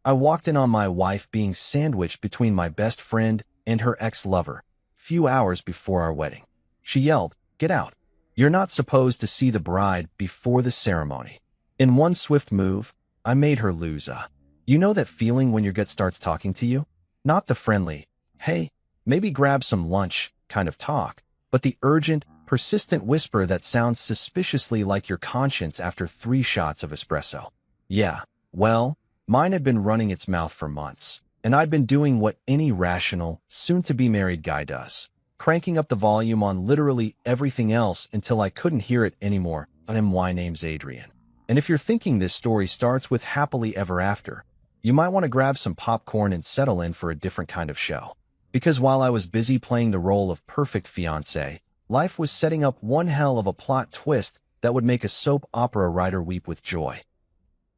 I walked in on my wife being sandwiched between my best friend and her ex-lover, few hours before our wedding. She yelled, "Get out. You're not supposed to see the bride before the ceremony." In one swift move, I made her lose. You know that feeling when your gut starts talking to you? Not the friendly, "Hey, maybe grab some lunch" kind of talk, but the urgent, persistent whisper that sounds suspiciously like your conscience after 3 shots of espresso. Yeah, well, mine had been running its mouth for months, and I'd been doing what any rational, soon-to-be-married guy does, cranking up the volume on literally everything else until I couldn't hear it anymore. My name's Adrian. And if you're thinking this story starts with happily ever after, you might want to grab some popcorn and settle in for a different kind of show. Because while I was busy playing the role of perfect fiancé, life was setting up one hell of a plot twist that would make a soap opera writer weep with joy.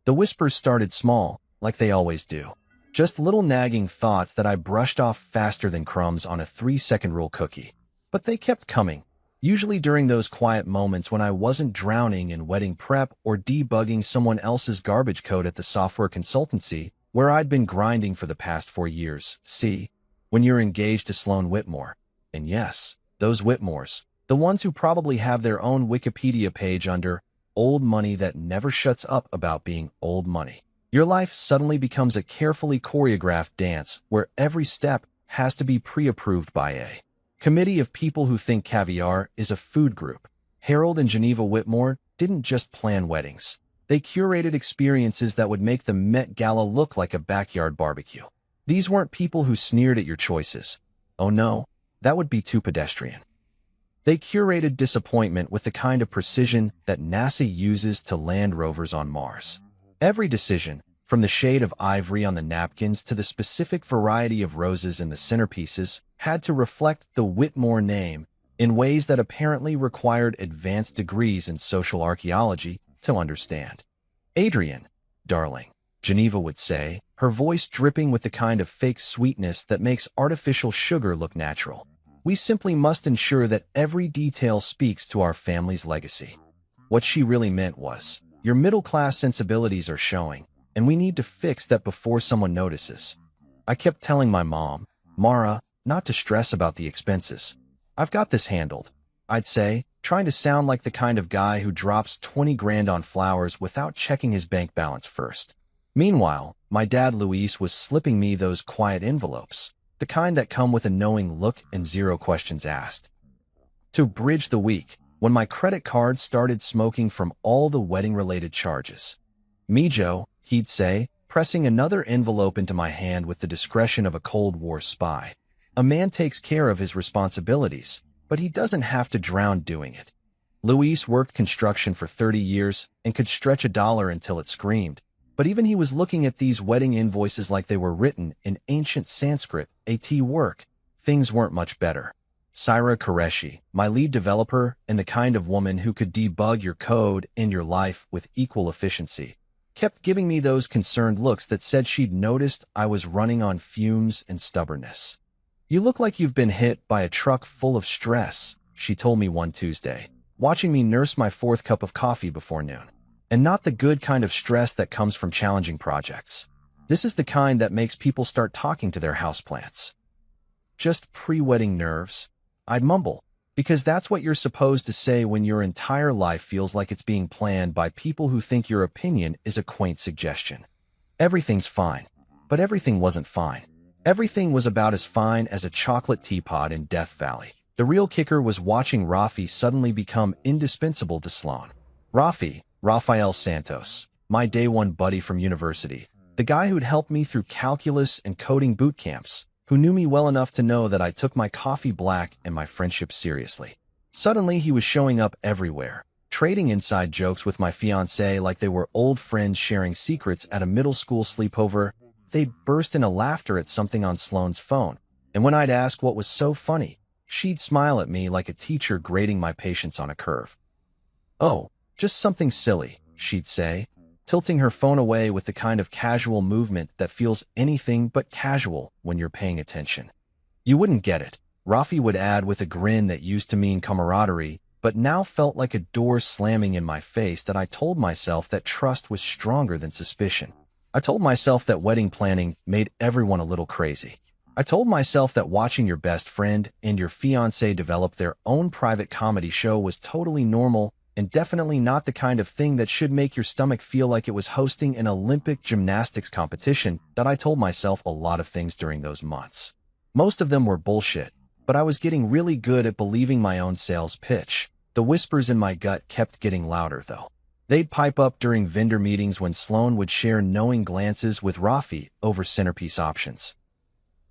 The whispers started small, like they always do. Just little nagging thoughts that I brushed off faster than crumbs on a 3-second rule cookie. But they kept coming, usually during those quiet moments when I wasn't drowning in wedding prep or debugging someone else's garbage code at the software consultancy where I'd been grinding for the past 4 years. See, when you're engaged to Sloan Whitmore. And yes, those Whitmores, the ones who probably have their own Wikipedia page under "old money that never shuts up about being old money." Your life suddenly becomes a carefully choreographed dance where every step has to be pre-approved by a committee of people who think caviar is a food group. Harold and Geneva Whitmore didn't just plan weddings. They curated experiences that would make the Met Gala look like a backyard barbecue. These weren't people who sneered at your choices. Oh no, that would be too pedestrian. They curated disappointment with the kind of precision that NASA uses to land rovers on Mars. Every decision, from the shade of ivory on the napkins to the specific variety of roses in the centerpieces, had to reflect the Whitmore name in ways that apparently required advanced degrees in social archaeology to understand. "Adrian, darling," Geneva would say, her voice dripping with the kind of fake sweetness that makes artificial sugar look natural. "We simply must ensure that every detail speaks to our family's legacy." What she really meant was, "Your middle-class sensibilities are showing, and we need to fix that before someone notices." I kept telling my mom, "Mara, not to stress about the expenses. I've got this handled," I'd say, trying to sound like the kind of guy who drops 20 grand on flowers without checking his bank balance first. Meanwhile, my dad Luis was slipping me those quiet envelopes, the kind that come with a knowing look and 0 questions asked. To bridge the week, when my credit card started smoking from all the wedding-related charges. "Mijo," he'd say, pressing another envelope into my hand with the discretion of a Cold War spy. "A man takes care of his responsibilities, but he doesn't have to drown doing it." Luis worked construction for 30 years and could stretch $1 until it screamed. But even he was looking at these wedding invoices like they were written in ancient Sanskrit, work. Things weren't much better. Saira Qureshi, my lead developer and the kind of woman who could debug your code and your life with equal efficiency, kept giving me those concerned looks that said she'd noticed I was running on fumes and stubbornness. "You look like you've been hit by a truck full of stress," she told me one Tuesday, watching me nurse my 4th cup of coffee before noon. And not the good kind of stress that comes from challenging projects. This is the kind that makes people start talking to their houseplants. "Just pre-wedding nerves," I'd mumble, because that's what you're supposed to say when your entire life feels like it's being planned by people who think your opinion is a quaint suggestion. Everything's fine, but everything wasn't fine. Everything was about as fine as a chocolate teapot in Death Valley. The real kicker was watching Rafi suddenly become indispensable to Sloan. Rafael Santos, my day one buddy from university, the guy who'd helped me through calculus and coding boot camps, who knew me well enough to know that I took my coffee black and my friendship seriously. Suddenly he was showing up everywhere, trading inside jokes with my fiancée like they were old friends sharing secrets at a middle school sleepover. They'd burst into laughter at something on Sloan's phone, and when I'd ask what was so funny, she'd smile at me like a teacher grading my patience on a curve. "Oh, just something silly," she'd say, tilting her phone away with the kind of casual movement that feels anything but casual when you're paying attention. "You wouldn't get it," Rafi would add with a grin that used to mean camaraderie, but now felt like a door slamming in my face that I told myself that trust was stronger than suspicion. I told myself that wedding planning made everyone a little crazy. I told myself that watching your best friend and your fiancé develop their own private comedy show was totally normal and definitely not the kind of thing that should make your stomach feel like it was hosting an Olympic gymnastics competition. That I told myself a lot of things during those months. Most of them were bullshit, but I was getting really good at believing my own sales pitch. The whispers in my gut kept getting louder, though. They'd pipe up during vendor meetings when Sloane would share knowing glances with Rafi over centerpiece options.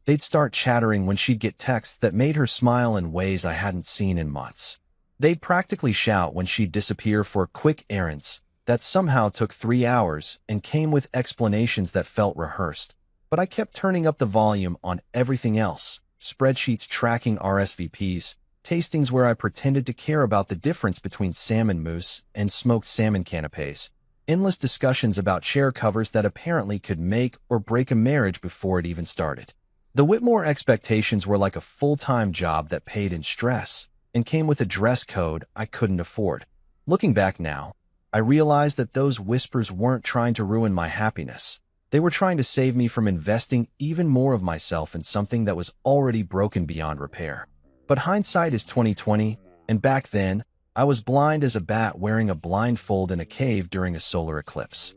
They'd start chattering when she'd get texts that made her smile in ways I hadn't seen in months. They'd practically shout when she'd disappear for quick errands that somehow took 3 hours and came with explanations that felt rehearsed. But I kept turning up the volume on everything else: spreadsheets tracking RSVPs, tastings where I pretended to care about the difference between salmon mousse and smoked salmon canapes, endless discussions about chair covers that apparently could make or break a marriage before it even started. The Whitmore expectations were like a full-time job that paid in stress and came with a dress code I couldn't afford. Looking back now, I realized that those whispers weren't trying to ruin my happiness. They were trying to save me from investing even more of myself in something that was already broken beyond repair. But hindsight is 20/20, and back then, I was blind as a bat wearing a blindfold in a cave during a solar eclipse.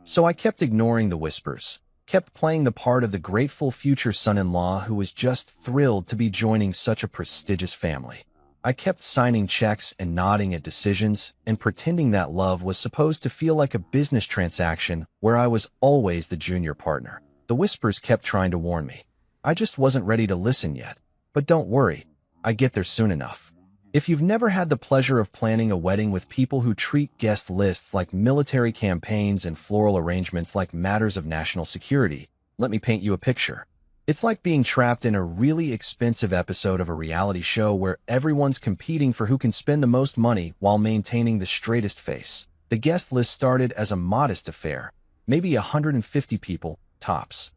So I kept ignoring the whispers, kept playing the part of the grateful future son-in-law who was just thrilled to be joining such a prestigious family. I kept signing checks and nodding at decisions and pretending that love was supposed to feel like a business transaction where I was always the junior partner. The whispers kept trying to warn me. I just wasn't ready to listen yet. But don't worry, I get there soon enough. If you've never had the pleasure of planning a wedding with people who treat guest lists like military campaigns and floral arrangements like matters of national security, let me paint you a picture. It's like being trapped in a really expensive episode of a reality show where everyone's competing for who can spend the most money while maintaining the straightest face. The guest list started as a modest affair, maybe 150 people, tops.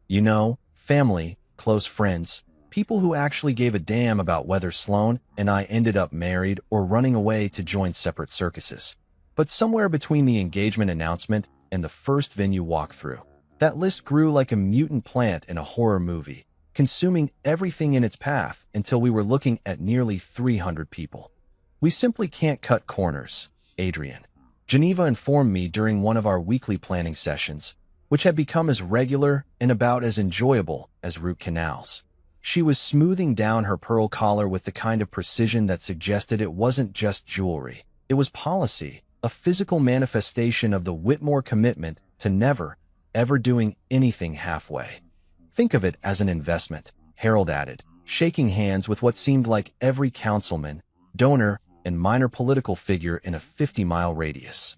You know, family, close friends, people who actually gave a damn about whether Sloane and I ended up married or running away to join separate circuses. But somewhere between the engagement announcement and the first venue walkthrough, that list grew like a mutant plant in a horror movie, consuming everything in its path until we were looking at nearly 300 people. We simply can't cut corners, Adrian. Geneva informed me during one of our weekly planning sessions, which had become as regular and about as enjoyable as root canals. She was smoothing down her pearl collar with the kind of precision that suggested it wasn't just jewelry. It was policy, a physical manifestation of the Whitmore commitment to never, ever doing anything halfway. Think of it as an investment, Harold added, shaking hands with what seemed like every councilman, donor, and minor political figure in a 50-mile radius.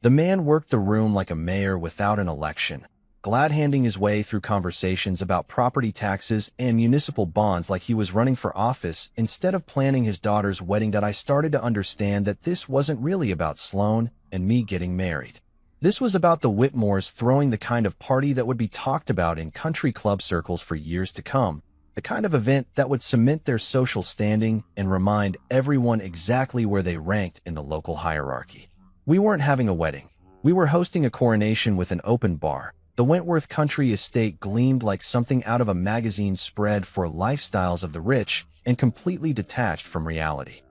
The man worked the room like a mayor without an election, glad-handing his way through conversations about property taxes and municipal bonds like he was running for office instead of planning his daughter's wedding. That I started to understand that this wasn't really about Sloane and me getting married. This was about the Whitmores throwing the kind of party that would be talked about in country club circles for years to come, the kind of event that would cement their social standing and remind everyone exactly where they ranked in the local hierarchy. We weren't having a wedding. We were hosting a coronation with an open bar. The Wentworth Country Estate gleamed like something out of a magazine spread for lifestyles of the rich and completely detached from reality.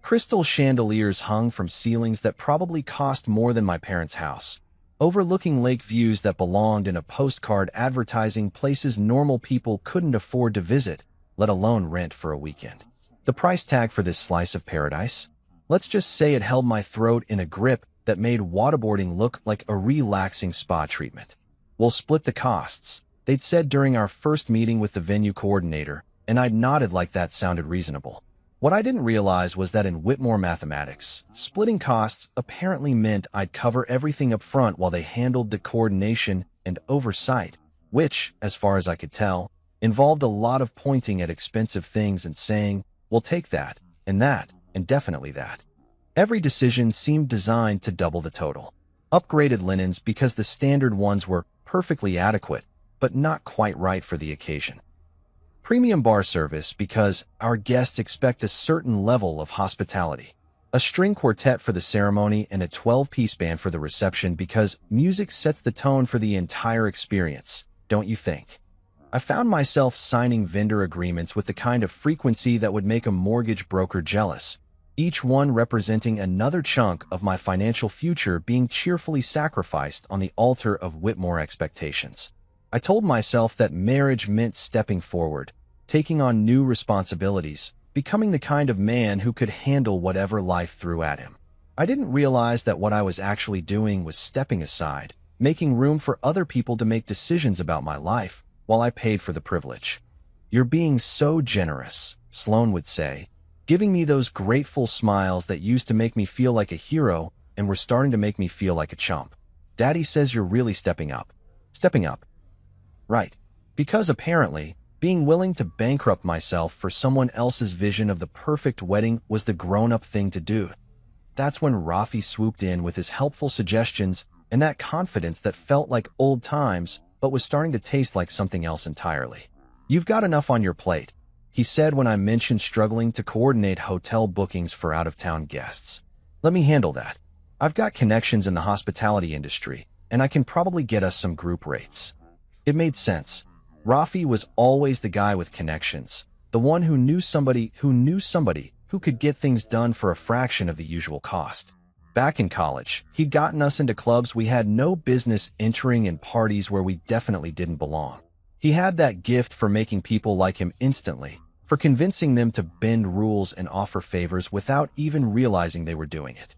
Crystal chandeliers hung from ceilings that probably cost more than my parents' house, overlooking lake views that belonged in a postcard advertising places normal people couldn't afford to visit, let alone rent for a weekend. The price tag for this slice of paradise? Let's just say it held my throat in a grip that made waterboarding look like a relaxing spa treatment. We'll split the costs, they'd said during our first meeting with the venue coordinator, and I'd nodded like that sounded reasonable. What I didn't realize was that in Whitmore mathematics, splitting costs apparently meant I'd cover everything up front while they handled the coordination and oversight, which, as far as I could tell, involved a lot of pointing at expensive things and saying, "We'll take that, and definitely that." Every decision seemed designed to double the total. Upgraded linens because the standard ones were perfectly adequate, but not quite right for the occasion. Premium bar service because our guests expect a certain level of hospitality. A string quartet for the ceremony and a 12-piece band for the reception because music sets the tone for the entire experience, don't you think? I found myself signing vendor agreements with the kind of frequency that would make a mortgage broker jealous, each one representing another chunk of my financial future being cheerfully sacrificed on the altar of Whitmore expectations. I told myself that marriage meant stepping forward, taking on new responsibilities, becoming the kind of man who could handle whatever life threw at him. I didn't realize that what I was actually doing was stepping aside, making room for other people to make decisions about my life, while I paid for the privilege. "You're being so generous," Sloan would say, giving me those grateful smiles that used to make me feel like a hero and were starting to make me feel like a chump. "Daddy says you're really stepping up." Stepping up. Right. Because apparently, being willing to bankrupt myself for someone else's vision of the perfect wedding was the grown-up thing to do. That's when Rafi swooped in with his helpful suggestions and that confidence that felt like old times but was starting to taste like something else entirely. "You've got enough on your plate," he said when I mentioned struggling to coordinate hotel bookings for out-of-town guests. "Let me handle that. I've got connections in the hospitality industry, and I can probably get us some group rates." It made sense. Rafi was always the guy with connections, the one who knew somebody who could get things done for a fraction of the usual cost. Back in college, he'd gotten us into clubs we had no business entering and parties where we definitely didn't belong. He had that gift for making people like him instantly, for convincing them to bend rules and offer favors without even realizing they were doing it.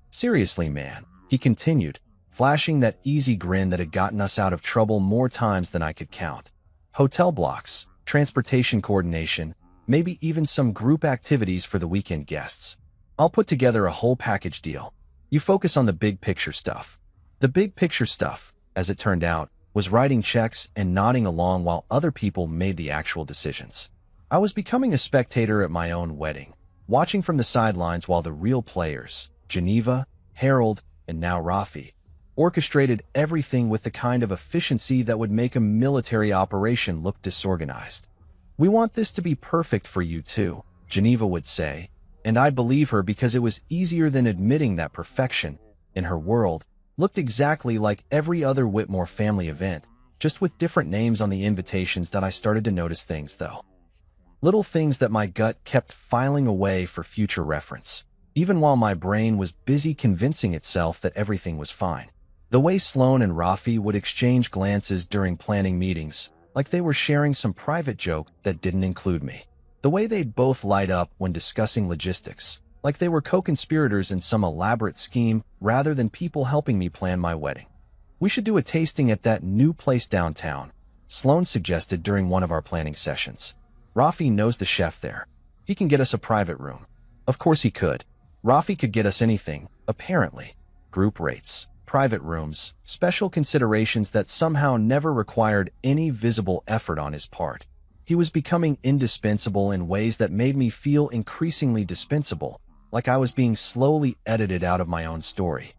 "Seriously, man," he continued, flashing that easy grin that had gotten us out of trouble more times than I could count. "Hotel blocks, transportation coordination, maybe even some group activities for the weekend guests. I'll put together a whole package deal. You focus on the big picture stuff." The big picture stuff, as it turned out, was writing checks and nodding along while other people made the actual decisions. I was becoming a spectator at my own wedding, watching from the sidelines while the real players, Geneva, Harold, and now Rafi, orchestrated everything with the kind of efficiency that would make a military operation look disorganized. "We want this to be perfect for you too," Geneva would say, and I'd believe her because it was easier than admitting that perfection, in her world, looked exactly like every other Whitmore family event, just with different names on the invitations. That I started to notice things, though. Little things that my gut kept filing away for future reference, even while my brain was busy convincing itself that everything was fine. The way Sloan and Rafi would exchange glances during planning meetings, like they were sharing some private joke that didn't include me. The way they'd both light up when discussing logistics, like they were co-conspirators in some elaborate scheme rather than people helping me plan my wedding. "We should do a tasting at that new place downtown," Sloan suggested during one of our planning sessions. "Rafi knows the chef there. He can get us a private room." Of course he could. Rafi could get us anything, apparently. Group rates, private rooms, special considerations that somehow never required any visible effort on his part. He was becoming indispensable in ways that made me feel increasingly dispensable, like I was being slowly edited out of my own story.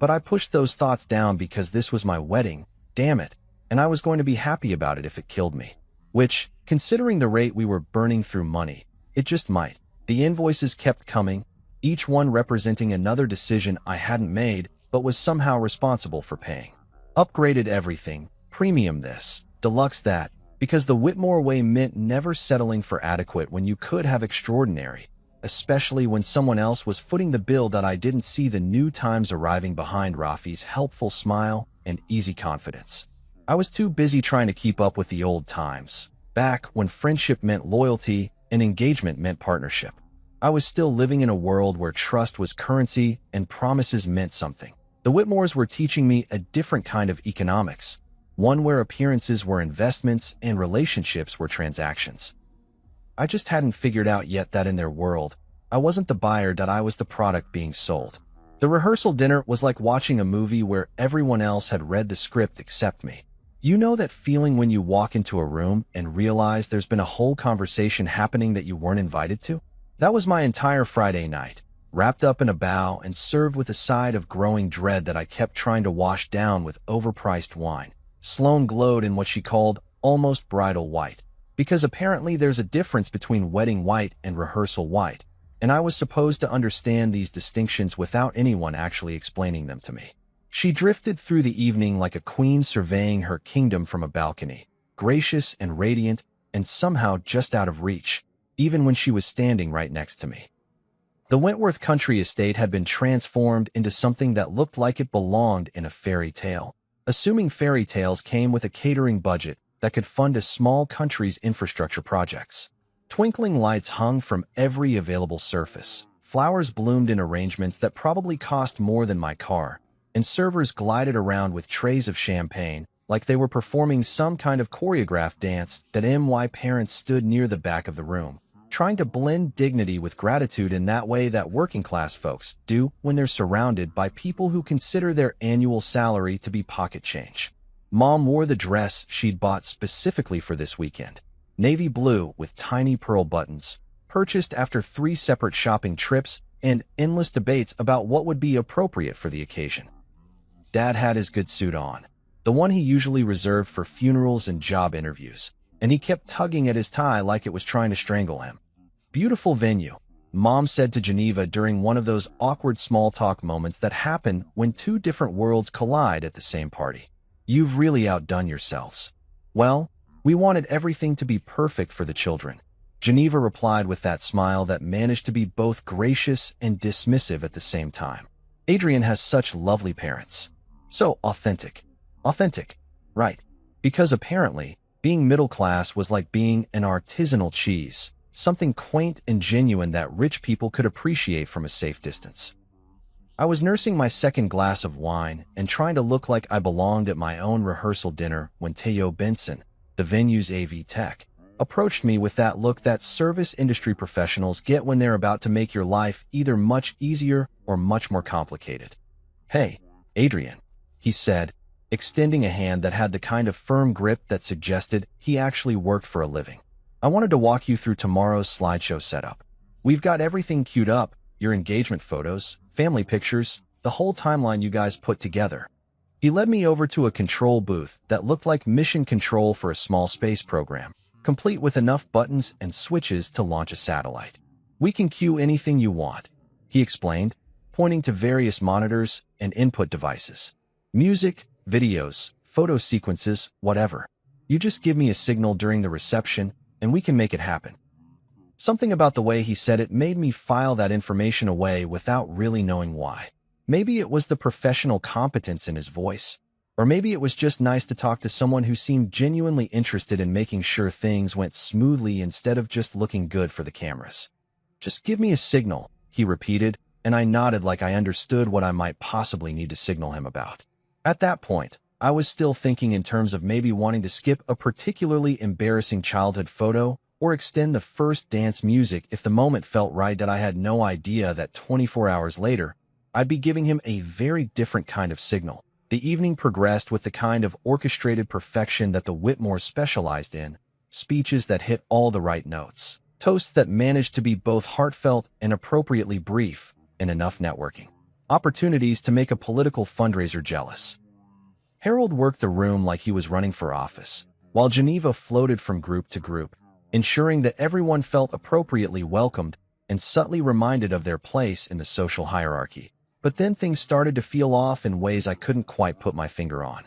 But I pushed those thoughts down because this was my wedding, damn it, and I was going to be happy about it if it killed me. Which, considering the rate we were burning through money, it just might. The invoices kept coming, each one representing another decision I hadn't made but was somehow responsible for paying. Upgraded everything, premium this, deluxe that, because the Whitmore way meant never settling for adequate when you could have extraordinary, especially when someone else was footing the bill. That I didn't see the new times arriving behind Rafi's helpful smile and easy confidence. I was too busy trying to keep up with the old times, back when friendship meant loyalty and engagement meant partnership. I was still living in a world where trust was currency and promises meant something. The Whitmores were teaching me a different kind of economics, one where appearances were investments and relationships were transactions. I just hadn't figured out yet that in their world, I wasn't the buyer, that I was the product being sold. The rehearsal dinner was like watching a movie where everyone else had read the script except me. You know that feeling when you walk into a room and realize there's been a whole conversation happening that you weren't invited to? That was my entire Friday night, wrapped up in a bow and served with a side of growing dread that I kept trying to wash down with overpriced wine. Sloan glowed in what she called almost bridal white, because apparently there's a difference between wedding white and rehearsal white. and I was supposed to understand these distinctions without anyone actually explaining them to me. She drifted through the evening like a queen surveying her kingdom from a balcony, gracious and radiant, and somehow just out of reach, even when she was standing right next to me. The Wentworth country estate had been transformed into something that looked like it belonged in a fairy tale. Assuming fairy tales came with a catering budget that could fund a small country's infrastructure projects. Twinkling lights hung from every available surface. Flowers bloomed in arrangements that probably cost more than my car, and servers glided around with trays of champagne like they were performing some kind of choreographed dance. That my parents stood near the back of the room, trying to blend dignity with gratitude in that way that working-class folks do when they're surrounded by people who consider their annual salary to be pocket change. Mom wore the dress she'd bought specifically for this weekend, navy blue with tiny pearl buttons, purchased after 3 separate shopping trips and endless debates about what would be appropriate for the occasion. Dad had his good suit on, the one he usually reserved for funerals and job interviews, and he kept tugging at his tie like it was trying to strangle him. Beautiful venue, Mom said to Geneva during one of those awkward small talk moments that happen when 2 different worlds collide at the same party. You've really outdone yourselves. Well, we wanted everything to be perfect for the children, Geneva replied with that smile that managed to be both gracious and dismissive at the same time. Adrian has such lovely parents. So authentic. Authentic, right? Because apparently, being middle class was like being an artisanal cheese, something quaint and genuine that rich people could appreciate from a safe distance. I was nursing my second glass of wine and trying to look like I belonged at my own rehearsal dinner when Teo Benson, the venue's AV tech, approached me with that look that service industry professionals get when they're about to make your life either much easier or much more complicated. "Hey, Adrian," he said, extending a hand that had the kind of firm grip that suggested he actually worked for a living. "I wanted to walk you through tomorrow's slideshow setup. We've got everything queued up, your engagement photos, family pictures, the whole timeline you guys put together." He led me over to a control booth that looked like mission control for a small space program, complete with enough buttons and switches to launch a satellite. "We can cue anything you want," he explained, pointing to various monitors and input devices. "Music, videos, photo sequences, whatever. You just give me a signal during the reception, and we can make it happen." Something about the way he said it made me file that information away without really knowing why. Maybe it was the professional competence in his voice, or maybe it was just nice to talk to someone who seemed genuinely interested in making sure things went smoothly instead of just looking good for the cameras. "Just give me a signal," he repeated, and I nodded like I understood what I might possibly need to signal him about. At that point, I was still thinking in terms of maybe wanting to skip a particularly embarrassing childhood photo or extend the first dance music if the moment felt right. That I had no idea that 24 hours later, I'd be giving him a very different kind of signal. The evening progressed with the kind of orchestrated perfection that the Whitmore specialized in, speeches that hit all the right notes, toasts that managed to be both heartfelt and appropriately brief, and enough networking opportunities to make a political fundraiser jealous. Harold worked the room like he was running for office, while Geneva floated from group to group, ensuring that everyone felt appropriately welcomed and subtly reminded of their place in the social hierarchy. But then things started to feel off in ways I couldn't quite put my finger on.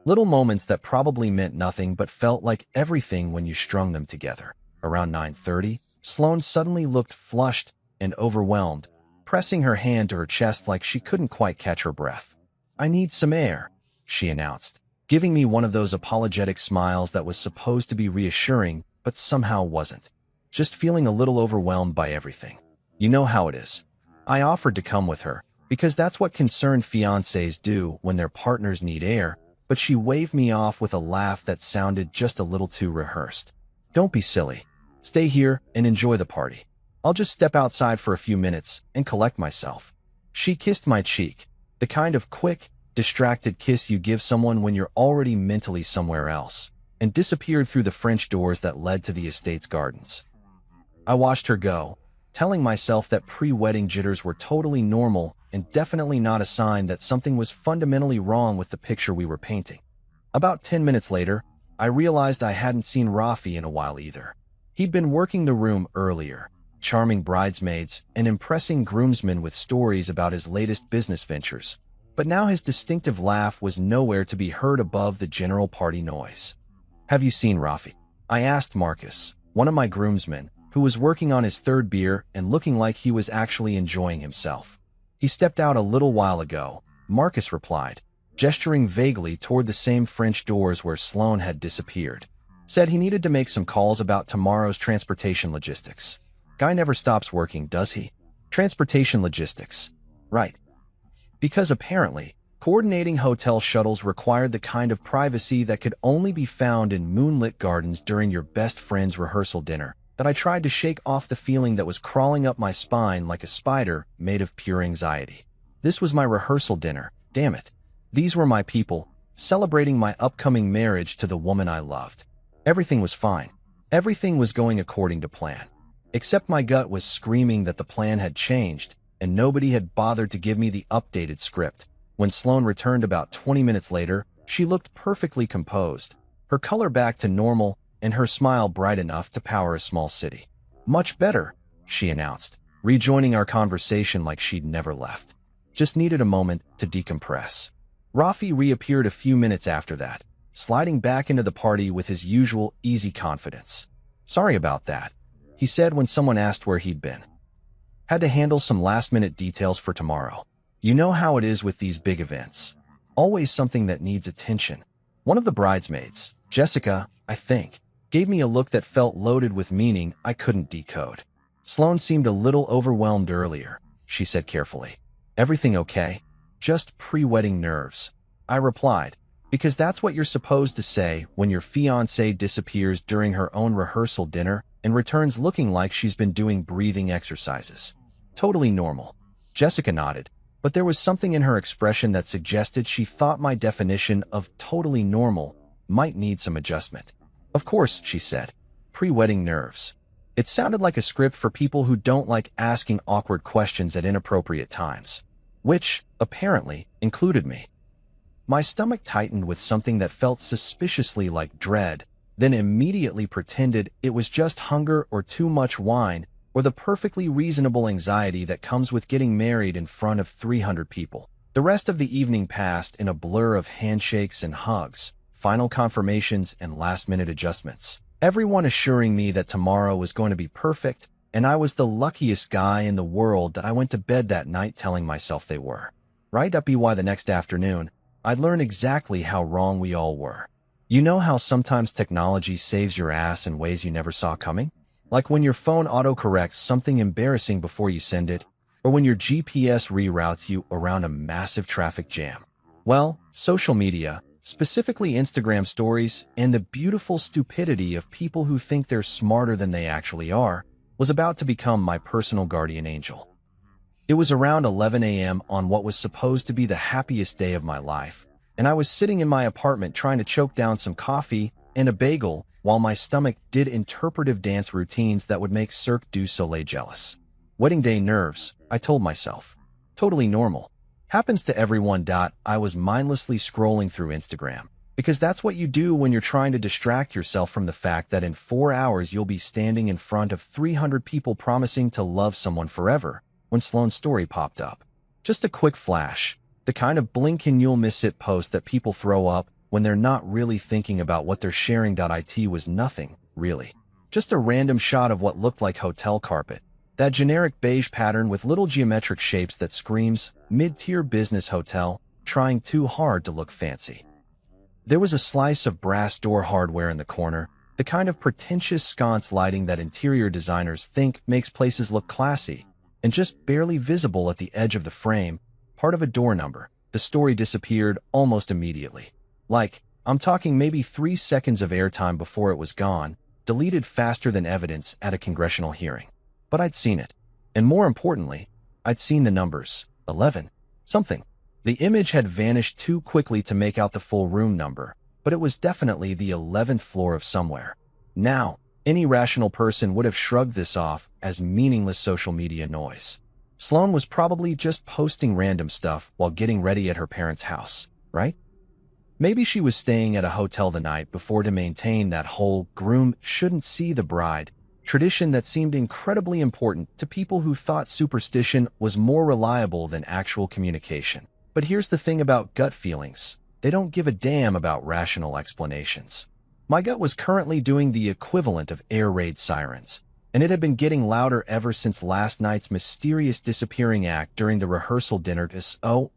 Little moments that probably meant nothing but felt like everything when you strung them together. Around 9:30, Sloane suddenly looked flushed and overwhelmed, pressing her hand to her chest like she couldn't quite catch her breath. "I need some air," she announced, giving me one of those apologetic smiles that was supposed to be reassuring but somehow wasn't. Just feeling a little overwhelmed by everything. You know how it is. I offered to come with her, because that's what concerned fiancés do when their partners need air, but she waved me off with a laugh that sounded just a little too rehearsed. "Don't be silly. Stay here and enjoy the party. I'll just step outside for a few minutes and collect myself." She kissed my cheek, the kind of quick, distracted kiss you give someone when you're already mentally somewhere else, and disappeared through the French doors that led to the estate's gardens. I watched her go, telling myself that pre-wedding jitters were totally normal and definitely not a sign that something was fundamentally wrong with the picture we were painting. About 10 minutes later, I realized I hadn't seen Rafi in a while either. He'd been working the room earlier, charming bridesmaids, and impressing groomsmen with stories about his latest business ventures. But now his distinctive laugh was nowhere to be heard above the general party noise. "Have you seen Rafi?" I asked Marcus, one of my groomsmen, who was working on his third beer and looking like he was actually enjoying himself. "He stepped out a little while ago," Marcus replied, gesturing vaguely toward the same French doors where Sloan had disappeared. "Said he needed to make some calls about tomorrow's transportation logistics. Guy never stops working, does he? Transportation logistics. Right. Because apparently, coordinating hotel shuttles required the kind of privacy that could only be found in moonlit gardens during your best friend's rehearsal dinner, that I tried to shake off the feeling that was crawling up my spine like a spider made of pure anxiety. This was my rehearsal dinner, damn it. These were my people, celebrating my upcoming marriage to the woman I loved. Everything was fine. Everything was going according to plan. Except my gut was screaming that the plan had changed, and nobody had bothered to give me the updated script. When Sloan returned about 20 minutes later, she looked perfectly composed, her color back to normal, and her smile bright enough to power a small city. "Much better," she announced, rejoining our conversation like she'd never left. "Just needed a moment to decompress." Rafi reappeared a few minutes after that, sliding back into the party with his usual easy confidence. "Sorry about that," he said when someone asked where he'd been. "Had to handle some last-minute details for tomorrow. You know how it is with these big events. Always something that needs attention." One of the bridesmaids, Jessica, I think, gave me a look that felt loaded with meaning I couldn't decode. "Sloan seemed a little overwhelmed earlier," she said carefully. "Everything okay?" "Just pre-wedding nerves," I replied, because that's what you're supposed to say when your fiancée disappears during her own rehearsal dinner and returns looking like she's been doing breathing exercises. "Totally normal." Jessica nodded, but there was something in her expression that suggested she thought my definition of totally normal might need some adjustment. "Of course," she said. "Pre-wedding nerves." It sounded like a script for people who don't like asking awkward questions at inappropriate times, which, apparently, included me. My stomach tightened with something that felt suspiciously like dread, then immediately pretended it was just hunger or too much wine or the perfectly reasonable anxiety that comes with getting married in front of 300 people. The rest of the evening passed in a blur of handshakes and hugs, final confirmations and last-minute adjustments. Everyone assuring me that tomorrow was going to be perfect, and I was the luckiest guy in the world that I went to bed that night telling myself they were. Right up by the next afternoon, I'd learned exactly how wrong we all were. You know how sometimes technology saves your ass in ways you never saw coming? Like when your phone autocorrects something embarrassing before you send it, or when your GPS reroutes you around a massive traffic jam. Well, social media, specifically Instagram stories, and the beautiful stupidity of people who think they're smarter than they actually are, was about to become my personal guardian angel. It was around 11 a.m. on what was supposed to be the happiest day of my life, and I was sitting in my apartment trying to choke down some coffee and a bagel while my stomach did interpretive dance routines that would make Cirque du Soleil jealous. Wedding day nerves, I told myself. Totally normal. Happens to everyone. I was mindlessly scrolling through Instagram, because that's what you do when you're trying to distract yourself from the fact that in 4 hours you'll be standing in front of 300 people promising to love someone forever, when Sloan's story popped up. Just a quick flash, the kind of blink and you'll miss it post that people throw up when they're not really thinking about what they're sharing. It was nothing, really. Just a random shot of what looked like hotel carpet. That generic beige pattern with little geometric shapes that screams, mid-tier business hotel, trying too hard to look fancy. There was a slice of brass door hardware in the corner, the kind of pretentious sconce lighting that interior designers think makes places look classy, and just barely visible at the edge of the frame, part of a door number. The story disappeared almost immediately. Like, I'm talking maybe 3 seconds of airtime before it was gone, deleted faster than evidence at a congressional hearing. But I'd seen it. And more importantly, I'd seen the numbers. 11. Something. The image had vanished too quickly to make out the full room number, but it was definitely the 11th floor of somewhere. Now, any rational person would have shrugged this off as meaningless social media noise. Sloan was probably just posting random stuff while getting ready at her parents' house, right? Maybe she was staying at a hotel the night before to maintain that whole groom shouldn't see the bride Tradition that seemed incredibly important to people who thought superstition was more reliable than actual communication. But here's the thing about gut feelings. They don't give a damn about rational explanations. My gut was currently doing the equivalent of air raid sirens, and it had been getting louder ever since last night's mysterious disappearing act during the rehearsal dinner.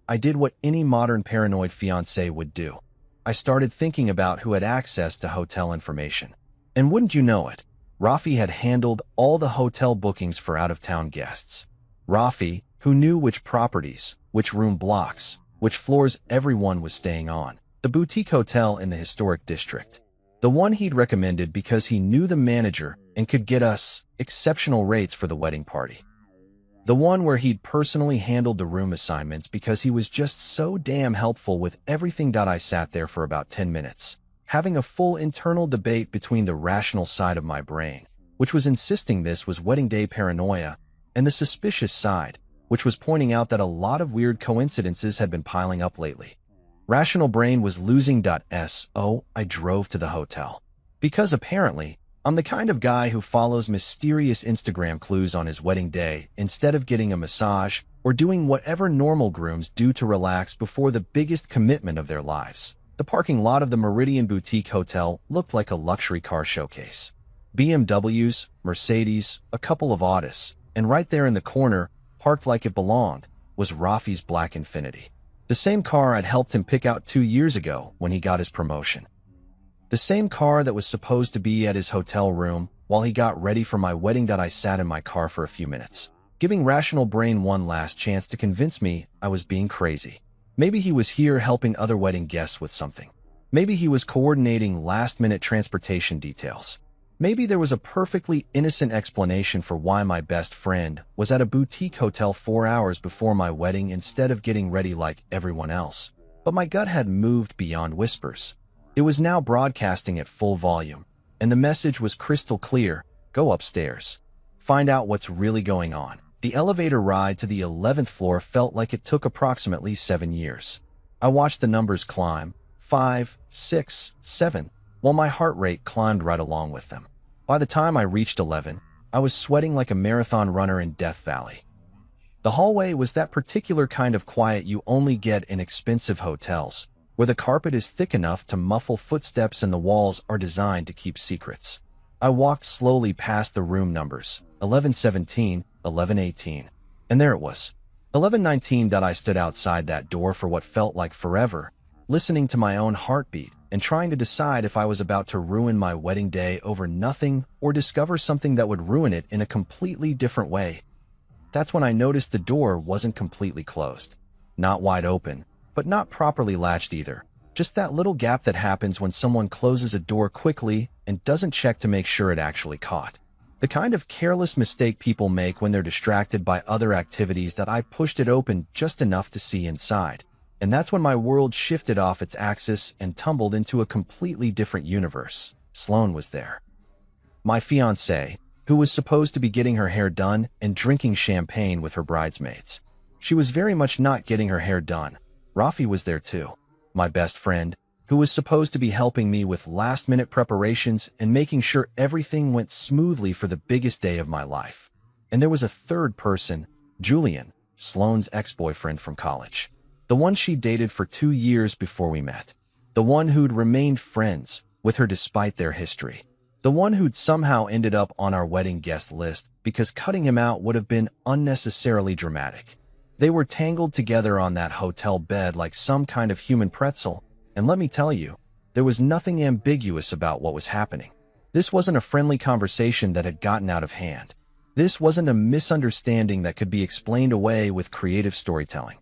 I did what any modern paranoid fiancé would do. I started thinking about who had access to hotel information. And wouldn't you know it, Rafi had handled all the hotel bookings for out-of-town guests. Rafi, who knew which properties, which room blocks, which floors everyone was staying on. The boutique hotel in the historic district. The one he'd recommended because he knew the manager and could get us exceptional rates for the wedding party. The one where he'd personally handled the room assignments because he was just so damn helpful with everything. I sat there for about 10 minutes, having a full internal debate between the rational side of my brain, which was insisting this was wedding day paranoia, and the suspicious side, which was pointing out that a lot of weird coincidences had been piling up lately. Rational brain was losing. I drove to the hotel. Because apparently, I'm the kind of guy who follows mysterious Instagram clues on his wedding day instead of getting a massage or doing whatever normal grooms do to relax before the biggest commitment of their lives. The parking lot of the Meridian Boutique Hotel looked like a luxury car showcase. BMWs, Mercedes, a couple of Audis, and right there in the corner, parked like it belonged, was Rafi's black Infiniti. The same car I'd helped him pick out 2 years ago when he got his promotion. The same car that was supposed to be at his hotel room while he got ready for my wedding. I sat in my car for a few minutes, giving rational brain one last chance to convince me I was being crazy. Maybe he was here helping other wedding guests with something. Maybe he was coordinating last-minute transportation details. Maybe there was a perfectly innocent explanation for why my best friend was at a boutique hotel 4 hours before my wedding instead of getting ready like everyone else. But my gut had moved beyond whispers. It was now broadcasting at full volume, and the message was crystal clear: go upstairs. Find out what's really going on. The elevator ride to the 11th floor felt like it took approximately 7 years. I watched the numbers climb, 5, 6, 7, while my heart rate climbed right along with them. By the time I reached 11, I was sweating like a marathon runner in Death Valley. The hallway was that particular kind of quiet you only get in expensive hotels, where the carpet is thick enough to muffle footsteps and the walls are designed to keep secrets. I walked slowly past the room numbers, 1117, 1118, and there it was, 1119. I stood outside that door for what felt like forever, listening to my own heartbeat and trying to decide if I was about to ruin my wedding day over nothing or discover something that would ruin it in a completely different way. That's when I noticed the door wasn't completely closed. Not wide open, but not properly latched either. Just that little gap that happens when someone closes a door quickly and doesn't check to make sure it actually caught. The kind of careless mistake people make when they're distracted by other activities. That I pushed it open just enough to see inside. And that's when my world shifted off its axis and tumbled into a completely different universe. Sloane was there. My fiancée, who was supposed to be getting her hair done and drinking champagne with her bridesmaids. She was very much not getting her hair done. Rafi was there too. My best friend, who was supposed to be helping me with last-minute preparations and making sure everything went smoothly for the biggest day of my life. And there was a third person, Julian, Sloane's ex-boyfriend from college. The one she dated for 2 years before we met. The one who'd remained friends with her despite their history. The one who'd somehow ended up on our wedding guest list because cutting him out would have been unnecessarily dramatic. They were tangled together on that hotel bed like some kind of human pretzel, and let me tell you, there was nothing ambiguous about what was happening. This wasn't a friendly conversation that had gotten out of hand. This wasn't a misunderstanding that could be explained away with creative storytelling.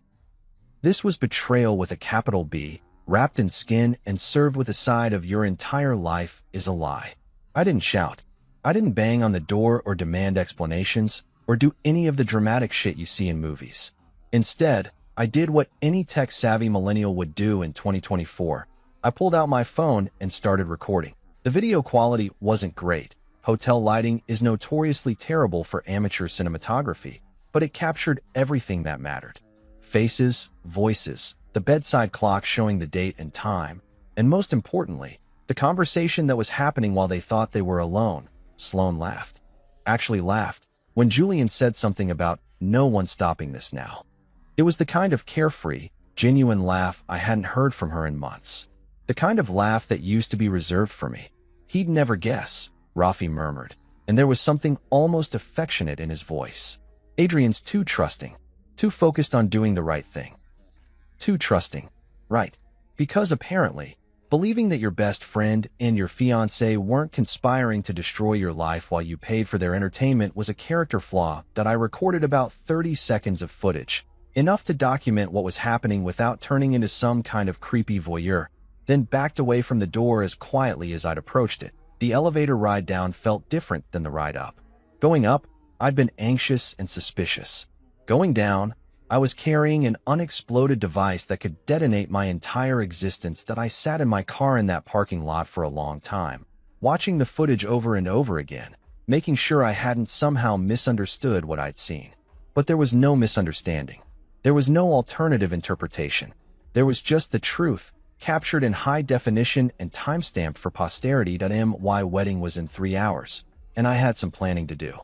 This was betrayal with a capital B, wrapped in skin and served with a side of your entire life is a lie. I didn't shout. I didn't bang on the door or demand explanations or do any of the dramatic shit you see in movies. Instead, I did what any tech-savvy millennial would do in 2024. I pulled out my phone and started recording. The video quality wasn't great. Hotel lighting is notoriously terrible for amateur cinematography, but it captured everything that mattered. Faces, voices, the bedside clock showing the date and time, and most importantly, the conversation that was happening while they thought they were alone. Sloane laughed. actually laughed when Julian said something about no one stopping this now. It was the kind of carefree, genuine laugh I hadn't heard from her in months. The kind of laugh that used to be reserved for me. He'd never guess, Rafi murmured, and there was something almost affectionate in his voice. Adrian's too trusting, too focused on doing the right thing. Too trusting, right? Because apparently, believing that your best friend and your fiancé weren't conspiring to destroy your life while you paid for their entertainment was a character flaw that I recorded about 30 seconds of footage, enough to document what was happening without turning into some kind of creepy voyeur, then backed away from the door as quietly as I'd approached it. The elevator ride down felt different than the ride up. Going up, I'd been anxious and suspicious. Going down, I was carrying an unexploded device that could detonate my entire existence. That I sat in my car in that parking lot for a long time, watching the footage over and over again, making sure I hadn't somehow misunderstood what I'd seen. But there was no misunderstanding. There was no alternative interpretation. There was just the truth, captured in high definition and timestamped for posterity. My wedding was in 3 hours, and I had some planning to do.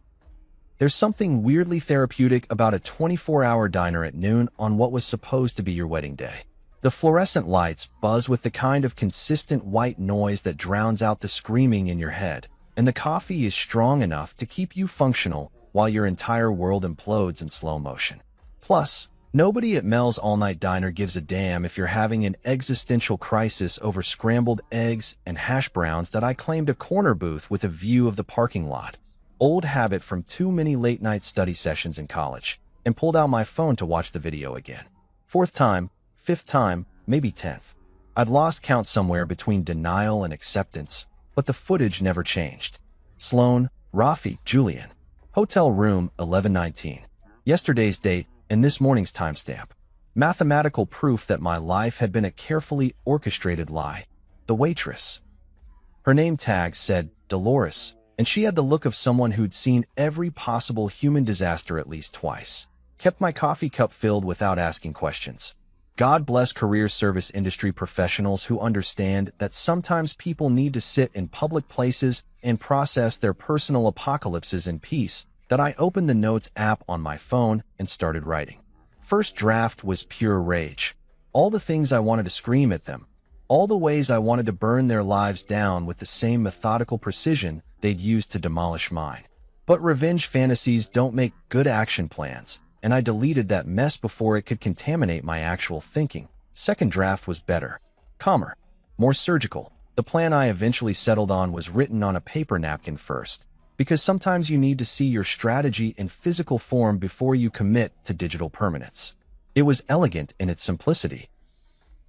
There's something weirdly therapeutic about a 24-hour diner at noon on what was supposed to be your wedding day. The fluorescent lights buzz with the kind of consistent white noise that drowns out the screaming in your head, and the coffee is strong enough to keep you functional while your entire world implodes in slow motion. Plus, nobody at Mel's all-night diner gives a damn if you're having an existential crisis over scrambled eggs and hash browns. That I claimed a corner booth with a view of the parking lot. Old habit from too many late-night study sessions in college, and pulled out my phone to watch the video again. 4th time, 5th time, maybe 10th. I'd lost count somewhere between denial and acceptance, but the footage never changed. Sloan, Rafi, Julian. Hotel room 1119. Yesterday's date and this morning's timestamp. Mathematical proof that my life had been a carefully orchestrated lie. The waitress. Her name tag said Dolores, and she had the look of someone who'd seen every possible human disaster at least twice. Kept my coffee cup filled without asking questions. God bless career service industry professionals who understand that sometimes people need to sit in public places and process their personal apocalypses in peace. That I opened the Notes app on my phone and started writing. First draft was pure rage. All the things I wanted to scream at them. All the ways I wanted to burn their lives down with the same methodical precision they'd used to demolish mine. But revenge fantasies don't make good action plans, and I deleted that mess before it could contaminate my actual thinking. Second draft was better, calmer, more surgical. The plan I eventually settled on was written on a paper napkin first, because sometimes you need to see your strategy in physical form before you commit to digital permanence. It was elegant in its simplicity.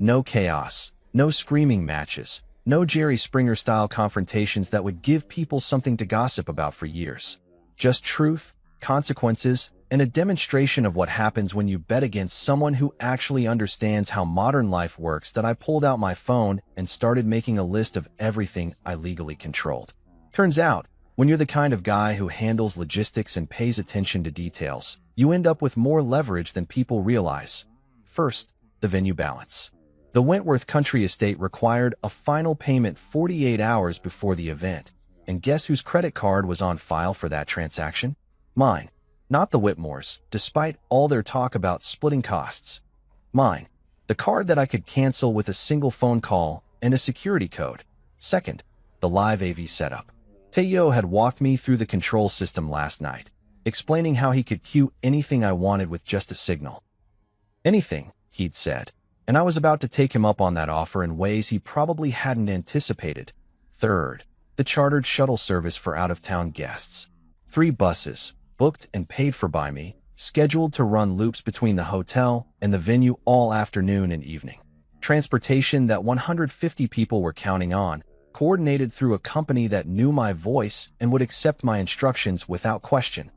No chaos, no screaming matches, no Jerry Springer-style confrontations that would give people something to gossip about for years. Just truth, consequences, and a demonstration of what happens when you bet against someone who actually understands how modern life works. That I pulled out my phone and started making a list of everything I legally controlled. Turns out, when you're the kind of guy who handles logistics and pays attention to details, you end up with more leverage than people realize. First, the venue balance. The Wentworth Country Estate required a final payment 48 hours before the event, and guess whose credit card was on file for that transaction? Mine. Not the Whitmore's, despite all their talk about splitting costs. Mine. The card that I could cancel with a single phone call and a security code. Second, the live AV setup. Teo had walked me through the control system last night, explaining how he could cue anything I wanted with just a signal. Anything, he'd said, and I was about to take him up on that offer in ways he probably hadn't anticipated. Third, the chartered shuttle service for out-of-town guests. 3 buses, booked and paid for by me, scheduled to run loops between the hotel and the venue all afternoon and evening. Transportation that 150 people were counting on, coordinated through a company that knew my voice and would accept my instructions without question.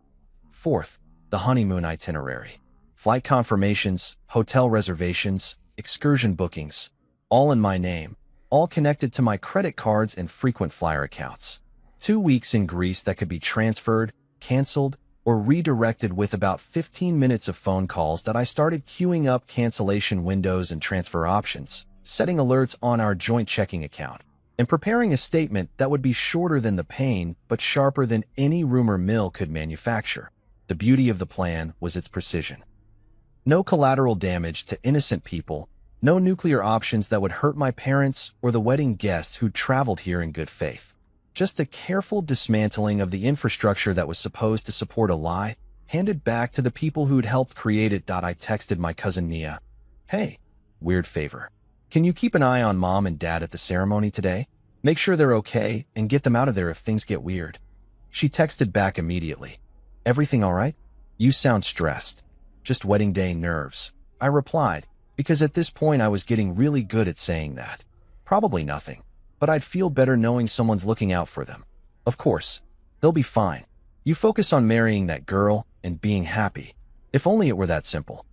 Fourth, the honeymoon itinerary. Flight confirmations, hotel reservations, excursion bookings, all in my name, all connected to my credit cards and frequent flyer accounts. 2 weeks in Greece that could be transferred, canceled, or redirected with about 15 minutes of phone calls. That I started queuing up cancellation windows and transfer options, setting alerts on our joint checking account. and preparing a statement that would be shorter than the pain but sharper than any rumor mill could manufacture. The beauty of the plan was its precision. No collateral damage to innocent people, no nuclear options that would hurt my parents or the wedding guests who'd traveled here in good faith. Just a careful dismantling of the infrastructure that was supposed to support a lie, handed back to the people who'd helped create it. I texted my cousin Nia. Hey, weird favor. Can you keep an eye on mom and dad at the ceremony today? Make sure they're okay and get them out of there if things get weird. She texted back immediately. Everything all right? You sound stressed. Just wedding day nerves. I replied, because at this point I was getting really good at saying that. Probably nothing, but I'd feel better knowing someone's looking out for them. Of course, they'll be fine. You focus on marrying that girl and being happy. If only it were that simple.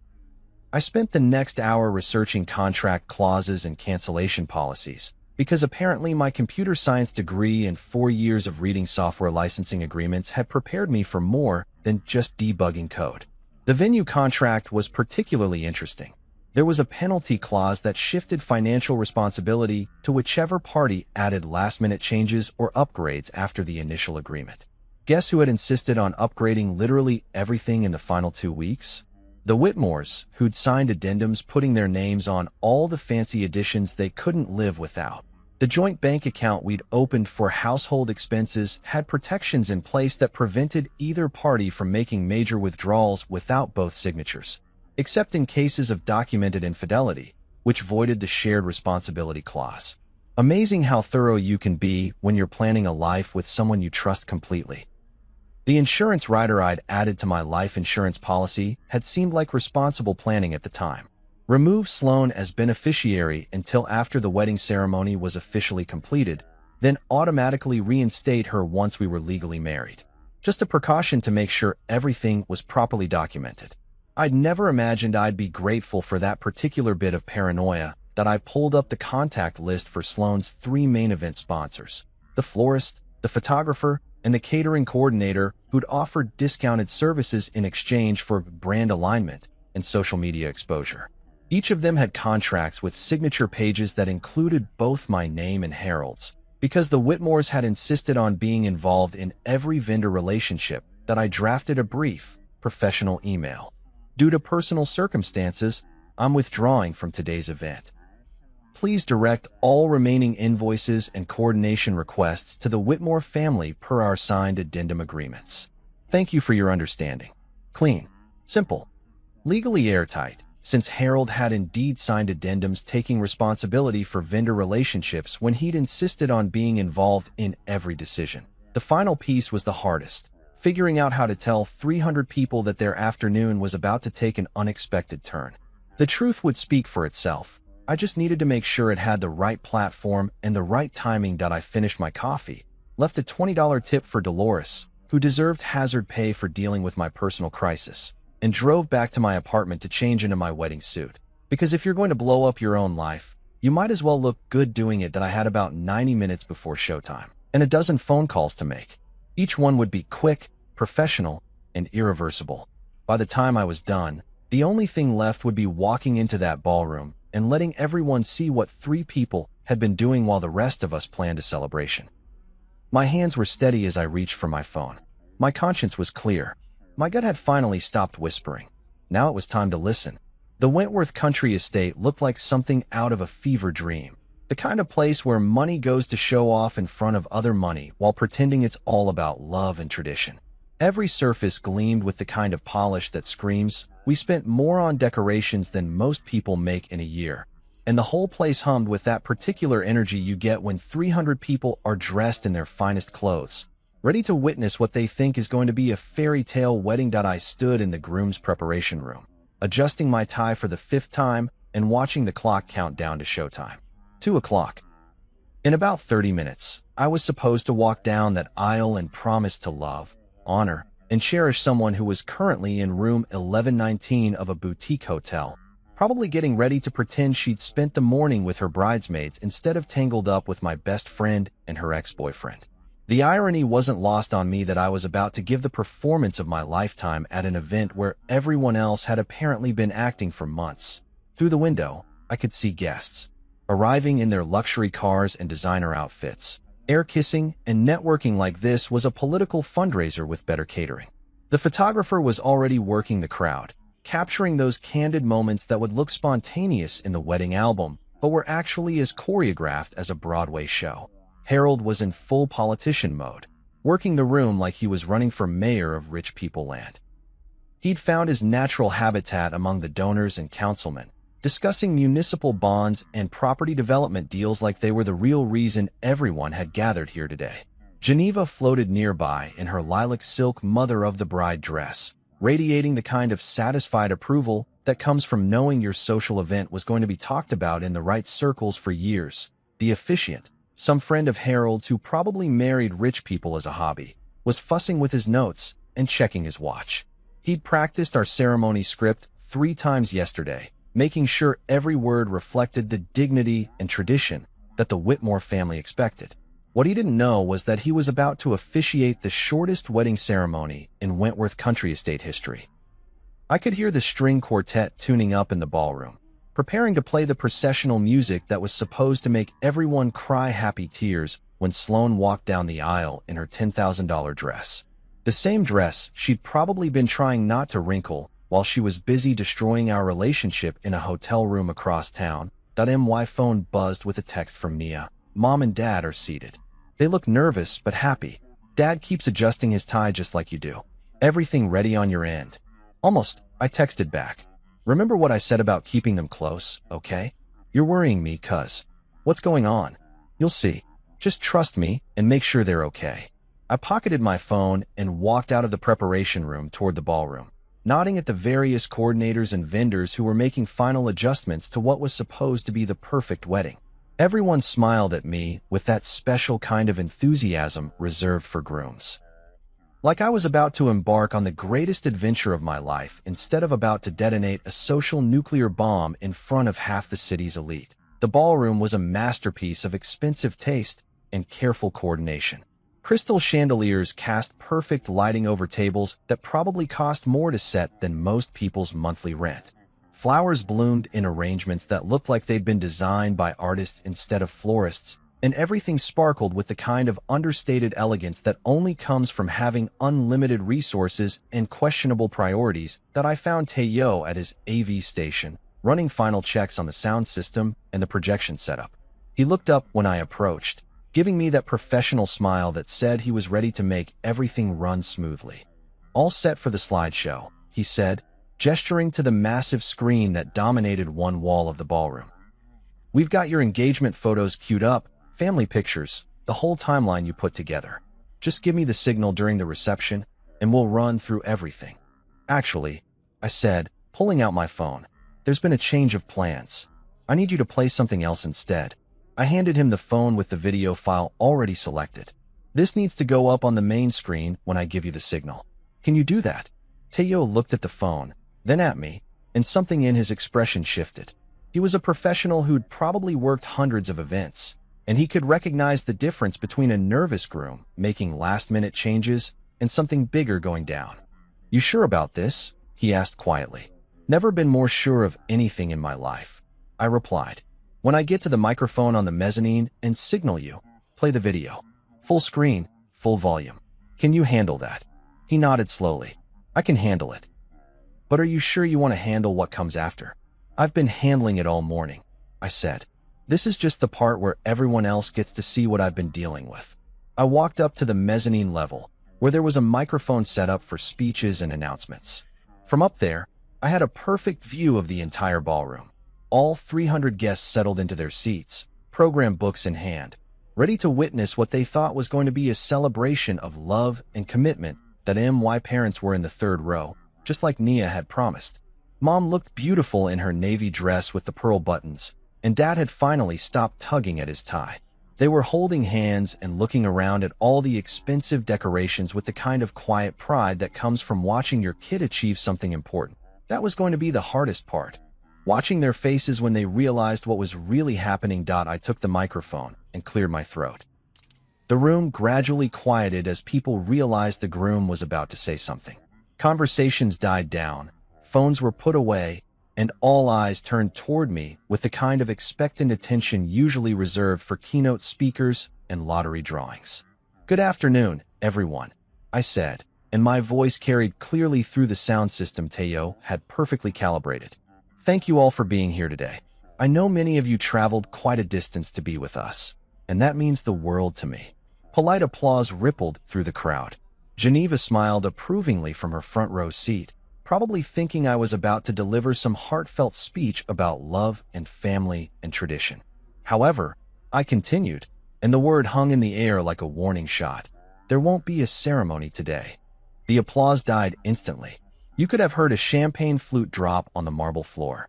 I spent the next hour researching contract clauses and cancellation policies, because apparently my computer science degree and 4 years of reading software licensing agreements had prepared me for more than just debugging code. The venue contract was particularly interesting. There was a penalty clause that shifted financial responsibility to whichever party added last-minute changes or upgrades after the initial agreement. Guess who had insisted on upgrading literally everything in the final 2 weeks? The Whitmores, who'd signed addendums putting their names on all the fancy additions they couldn't live without. The joint bank account we'd opened for household expenses had protections in place that prevented either party from making major withdrawals without both signatures, except in cases of documented infidelity, which voided the shared responsibility clause. Amazing how thorough you can be when you're planning a life with someone you trust completely. The insurance rider I'd added to my life insurance policy had seemed like responsible planning at the time. Remove Sloan as beneficiary until after the wedding ceremony was officially completed, then automatically reinstate her once we were legally married. Just a precaution to make sure everything was properly documented. I'd never imagined I'd be grateful for that particular bit of paranoia that I pulled up the contact list for Sloan's 3 main event sponsors: the florist, the photographer, and the catering coordinator, who'd offered discounted services in exchange for brand alignment and social media exposure. Each of them had contracts with signature pages that included both my name and Harold's. Because the Whitmores had insisted on being involved in every vendor relationship, that I drafted a brief, professional email. Due to personal circumstances, I'm withdrawing from today's event. Please direct all remaining invoices and coordination requests to the Whitmore family per our signed addendum agreements. Thank you for your understanding. Clean. Simple. Legally airtight, since Harold had indeed signed addendums taking responsibility for vendor relationships when he'd insisted on being involved in every decision. The final piece was the hardest, figuring out how to tell 300 people that their afternoon was about to take an unexpected turn. The truth would speak for itself. I just needed to make sure it had the right platform and the right timing. I finished my coffee, left a $20 tip for Dolores, who deserved hazard pay for dealing with my personal crisis, and drove back to my apartment to change into my wedding suit. Because if you're going to blow up your own life, you might as well look good doing it. I had about 90 minutes before showtime, and a dozen phone calls to make. Each one would be quick, professional, and irreversible. By the time I was done, the only thing left would be walking into that ballroom and letting everyone see what 3 people had been doing while the rest of us planned a celebration. My hands were steady as I reached for my phone. My conscience was clear. My gut had finally stopped whispering. Now it was time to listen. The Wentworth Country Estate looked like something out of a fever dream. The kind of place where money goes to show off in front of other money while pretending it's all about love and tradition. Every surface gleamed with the kind of polish that screams, "We spent more on decorations than most people make in a year." And the whole place hummed with that particular energy you get when 300 people are dressed in their finest clothes, ready to witness what they think is going to be a fairy tale wedding. I stood in the groom's preparation room, adjusting my tie for the 5th time and watching the clock count down to showtime. 2 o'clock. In about 30 minutes, I was supposed to walk down that aisle and promise to love, honor, and cherish someone who was currently in room 1119 of a boutique hotel, probably getting ready to pretend she'd spent the morning with her bridesmaids instead of tangled up with my best friend and her ex-boyfriend. The irony wasn't lost on me that I was about to give the performance of my lifetime at an event where everyone else had apparently been acting for months. Through the window, I could see guests. arriving in their luxury cars and designer outfits. Air kissing and networking like this was a political fundraiser with better catering. The photographer was already working the crowd, capturing those candid moments that would look spontaneous in the wedding album, but were actually as choreographed as a Broadway show. Harold was in full politician mode, working the room like he was running for mayor of Rich People Land. He'd found his natural habitat among the donors and councilmen, discussing municipal bonds and property development deals like they were the real reason everyone had gathered here today. Geneva floated nearby in her lilac silk mother-of-the-bride dress, radiating the kind of satisfied approval that comes from knowing your social event was going to be talked about in the right circles for years. The officiant, some friend of Harold's who probably married rich people as a hobby, was fussing with his notes and checking his watch. He'd practiced our ceremony script 3 times yesterday, making sure every word reflected the dignity and tradition that the Whitmore family expected. What he didn't know was that he was about to officiate the shortest wedding ceremony in Wentworth country estate history. I could hear the string quartet tuning up in the ballroom, preparing to play the processional music that was supposed to make everyone cry happy tears when Sloane walked down the aisle in her $10,000 dress. The same dress she'd probably been trying not to wrinkle while she was busy destroying our relationship in a hotel room across town. My phone buzzed with a text from Mia. Mom and Dad are seated. They look nervous but happy. Dad keeps adjusting his tie just like you do. Everything ready on your end? Almost, I texted back. Remember what I said about keeping them close, okay? You're worrying me, cuz. What's going on? You'll see. Just trust me and make sure they're okay. I pocketed my phone and walked out of the preparation room toward the ballroom, nodding at the various coordinators and vendors who were making final adjustments to what was supposed to be the perfect wedding. Everyone smiled at me with that special kind of enthusiasm reserved for grooms. Like I was about to embark on the greatest adventure of my life instead of about to detonate a social nuclear bomb in front of half the city's elite. The ballroom was a masterpiece of expensive taste and careful coordination. Crystal chandeliers cast perfect lighting over tables that probably cost more to set than most people's monthly rent. Flowers bloomed in arrangements that looked like they'd been designed by artists instead of florists, and everything sparkled with the kind of understated elegance that only comes from having unlimited resources and questionable priorities that I found Teo at his AV station, running final checks on the sound system and the projection setup. He looked up when I approached, giving me that professional smile that said he was ready to make everything run smoothly. All set for the slideshow, he said, gesturing to the massive screen that dominated one wall of the ballroom. We've got your engagement photos queued up, family pictures, the whole timeline you put together. Just give me the signal during the reception, and we'll run through everything. Actually, I said, pulling out my phone, there's been a change of plans. I need you to play something else instead. I handed him the phone with the video file already selected. This needs to go up on the main screen when I give you the signal. Can you do that? Teo looked at the phone, then at me, and something in his expression shifted. He was a professional who'd probably worked hundreds of events, and he could recognize the difference between a nervous groom making last-minute changes and something bigger going down. You sure about this? He asked quietly. Never been more sure of anything in my life, I replied. When I get to the microphone on the mezzanine and signal you, play the video. Full screen, full volume. Can you handle that? He nodded slowly. I can handle it. But are you sure you want to handle what comes after? I've been handling it all morning, I said. This is just the part where everyone else gets to see what I've been dealing with. I walked up to the mezzanine level, where there was a microphone set up for speeches and announcements. From up there, I had a perfect view of the entire ballroom. All 300 guests settled into their seats, program books in hand, ready to witness what they thought was going to be a celebration of love and commitment. That MY parents were in the third row, just like Nia had promised. Mom looked beautiful in her navy dress with the pearl buttons, and Dad had finally stopped tugging at his tie. They were holding hands and looking around at all the expensive decorations with the kind of quiet pride that comes from watching your kid achieve something important. That was going to be the hardest part. Watching their faces when they realized what was really happening. I took the microphone and cleared my throat. The room gradually quieted as people realized the groom was about to say something. Conversations died down, phones were put away, and all eyes turned toward me with the kind of expectant attention usually reserved for keynote speakers and lottery drawings. "Good afternoon, everyone," I said, and my voice carried clearly through the sound system Teo had perfectly calibrated. "Thank you all for being here today. I know many of you traveled quite a distance to be with us, and that means the world to me." Polite applause rippled through the crowd. Geneva smiled approvingly from her front row seat, probably thinking I was about to deliver some heartfelt speech about love and family and tradition. However, I continued, and the word hung in the air like a warning shot. "There won't be a ceremony today." The applause died instantly. You could have heard a champagne flute drop on the marble floor.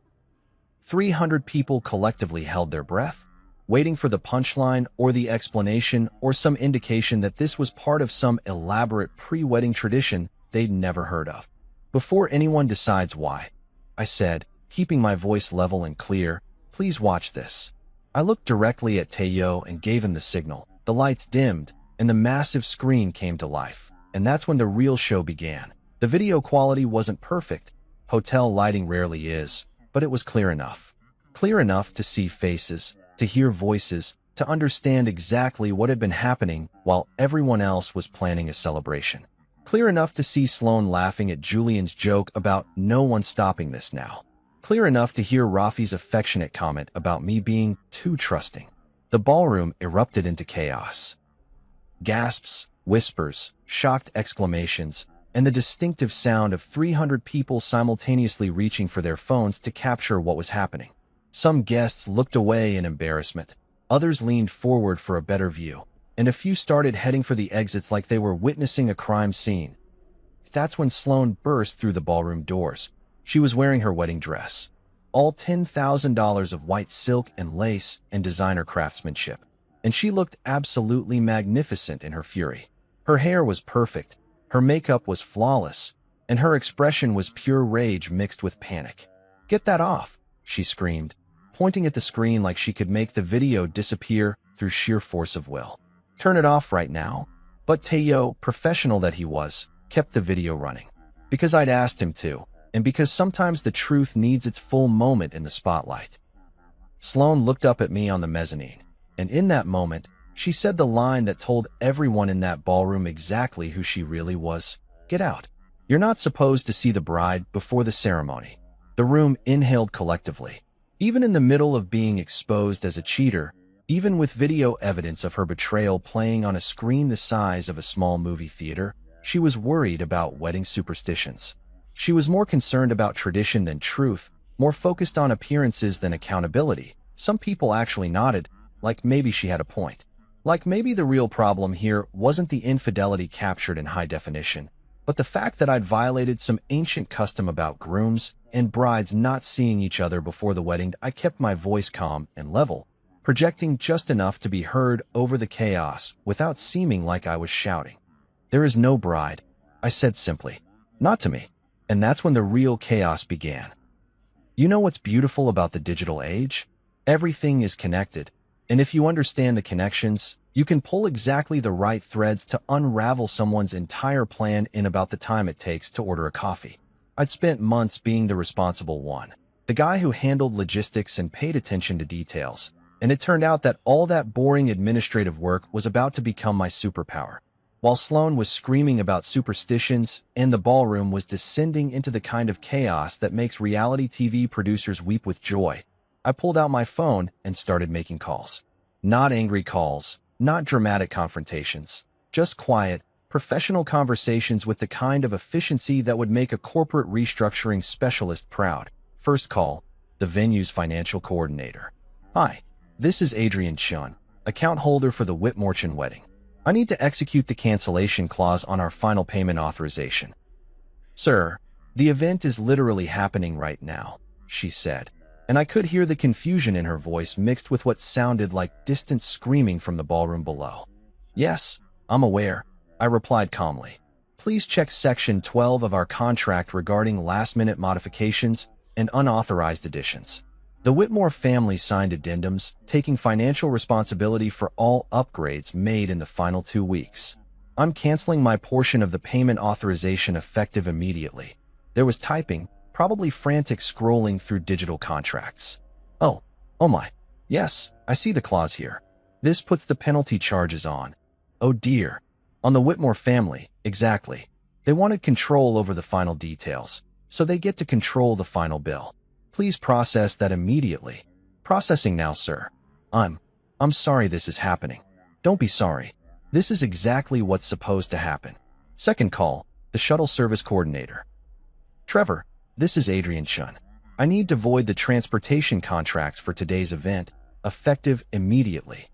300 people collectively held their breath, waiting for the punchline or the explanation or some indication that this was part of some elaborate pre-wedding tradition they'd never heard of. "Before anyone decides why," I said, keeping my voice level and clear, "please watch this." I looked directly at Teo and gave him the signal. The lights dimmed, and the massive screen came to life. And that's when the real show began. The video quality wasn't perfect. Hotel lighting rarely is, but it was clear enough. Clear enough to see faces, to hear voices, to understand exactly what had been happening while everyone else was planning a celebration. Clear enough to see Sloan laughing at Julian's joke about no one stopping this now. Clear enough to hear Rafi's affectionate comment about me being too trusting. The ballroom erupted into chaos. Gasps, whispers, shocked exclamations, and the distinctive sound of 300 people simultaneously reaching for their phones to capture what was happening. Some guests looked away in embarrassment, others leaned forward for a better view, and a few started heading for the exits like they were witnessing a crime scene. That's when Sloan burst through the ballroom doors. She was wearing her wedding dress, all $10,000 of white silk and lace and designer craftsmanship, and she looked absolutely magnificent in her fury. Her hair was perfect, her makeup was flawless, and her expression was pure rage mixed with panic. "Get that off," she screamed, pointing at the screen like she could make the video disappear through sheer force of will. "Turn it off right now." But Teo, professional that he was, kept the video running. Because I'd asked him to, and because sometimes the truth needs its full moment in the spotlight. Sloan looked up at me on the mezzanine, and in that moment, she said the line that told everyone in that ballroom exactly who she really was. "Get out. You're not supposed to see the bride before the ceremony." The room inhaled collectively. Even in the middle of being exposed as a cheater, even with video evidence of her betrayal playing on a screen the size of a small movie theater, she was worried about wedding superstitions. She was more concerned about tradition than truth, more focused on appearances than accountability. Some people actually nodded, like maybe she had a point. Like maybe the real problem here wasn't the infidelity captured in high definition, but the fact that I'd violated some ancient custom about grooms and brides not seeing each other before the wedding. I kept my voice calm and level, projecting just enough to be heard over the chaos without seeming like I was shouting. "There is no bride," I said simply. "Not to me." And that's when the real chaos began. You know what's beautiful about the digital age? Everything is connected, and if you understand the connections, you can pull exactly the right threads to unravel someone's entire plan in about the time it takes to order a coffee. I'd spent months being the responsible one, the guy who handled logistics and paid attention to details, and it turned out that all that boring administrative work was about to become my superpower. While Sloan was screaming about superstitions and the ballroom was descending into the kind of chaos that makes reality TV producers weep with joy, I pulled out my phone and started making calls. Not angry calls, not dramatic confrontations, just quiet, professional conversations with the kind of efficiency that would make a corporate restructuring specialist proud. First call, the venue's financial coordinator. "Hi, this is Adrian Chun, account holder for the Whitmorton wedding. I need to execute the cancellation clause on our final payment authorization." "Sir, the event is literally happening right now," she said, and I could hear the confusion in her voice mixed with what sounded like distant screaming from the ballroom below. "Yes, I'm aware," I replied calmly. "Please check Section 12 of our contract regarding last-minute modifications and unauthorized additions." The Whitmore family signed addendums, taking financial responsibility for all upgrades made in the final 2 weeks. "I'm canceling my portion of the payment authorization effective immediately." There was typing, probably frantic scrolling through digital contracts. Oh, oh my. Yes, I see the clause here. This puts the penalty charges on. Oh dear. On the Whitmore family, exactly. They wanted control over the final details, so they get to control the final bill. Please process that immediately. Processing now, sir. I'm sorry this is happening. Don't be sorry. This is exactly what's supposed to happen. Second call, the shuttle service coordinator. Trevor, this is Adrian Chun. I need to void the transportation contracts for today's event, effective immediately.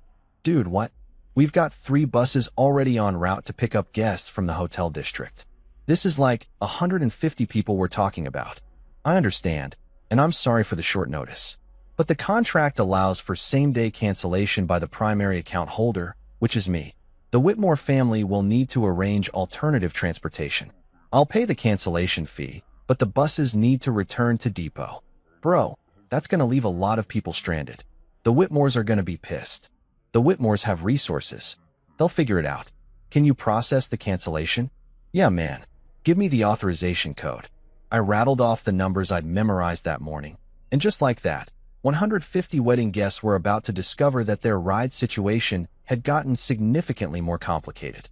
Dude, what? We've got 3 buses already en route to pick up guests from the hotel district. This is like 150 people we're talking about. I understand, and I'm sorry for the short notice. But the contract allows for same-day cancellation by the primary account holder, which is me. The Whitmore family will need to arrange alternative transportation. I'll pay the cancellation fee, but the buses need to return to depot. Bro, that's going to leave a lot of people stranded. The Whitmores are going to be pissed. The Whitmores have resources. They'll figure it out. Can you process the cancellation? Yeah, man. Give me the authorization code. I rattled off the numbers I'd memorized that morning, and just like that, 150 wedding guests were about to discover that their ride situation had gotten significantly more complicated.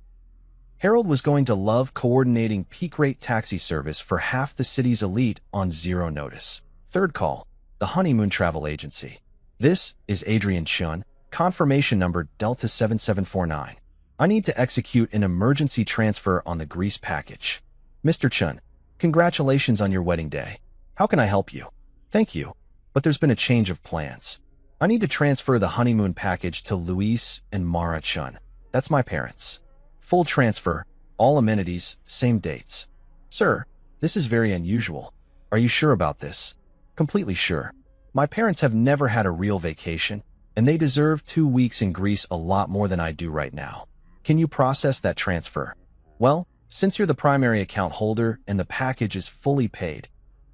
Harold was going to love coordinating peak-rate taxi service for half the city's elite on zero notice. Third call, the Honeymoon Travel Agency. This is Adrian Chun, confirmation number Delta 7749. I need to execute an emergency transfer on the Greece package. Mr. Chun, congratulations on your wedding day. How can I help you? Thank you, but there's been a change of plans. I need to transfer the honeymoon package to Luis and Mara Chun. That's my parents. Full transfer, all amenities, same dates. Sir, this is very unusual. Are you sure about this? Completely sure. My parents have never had a real vacation, and they deserve 2 weeks in Greece a lot more than I do right now. Can you process that transfer? Well, since you're the primary account holder and the package is fully paid,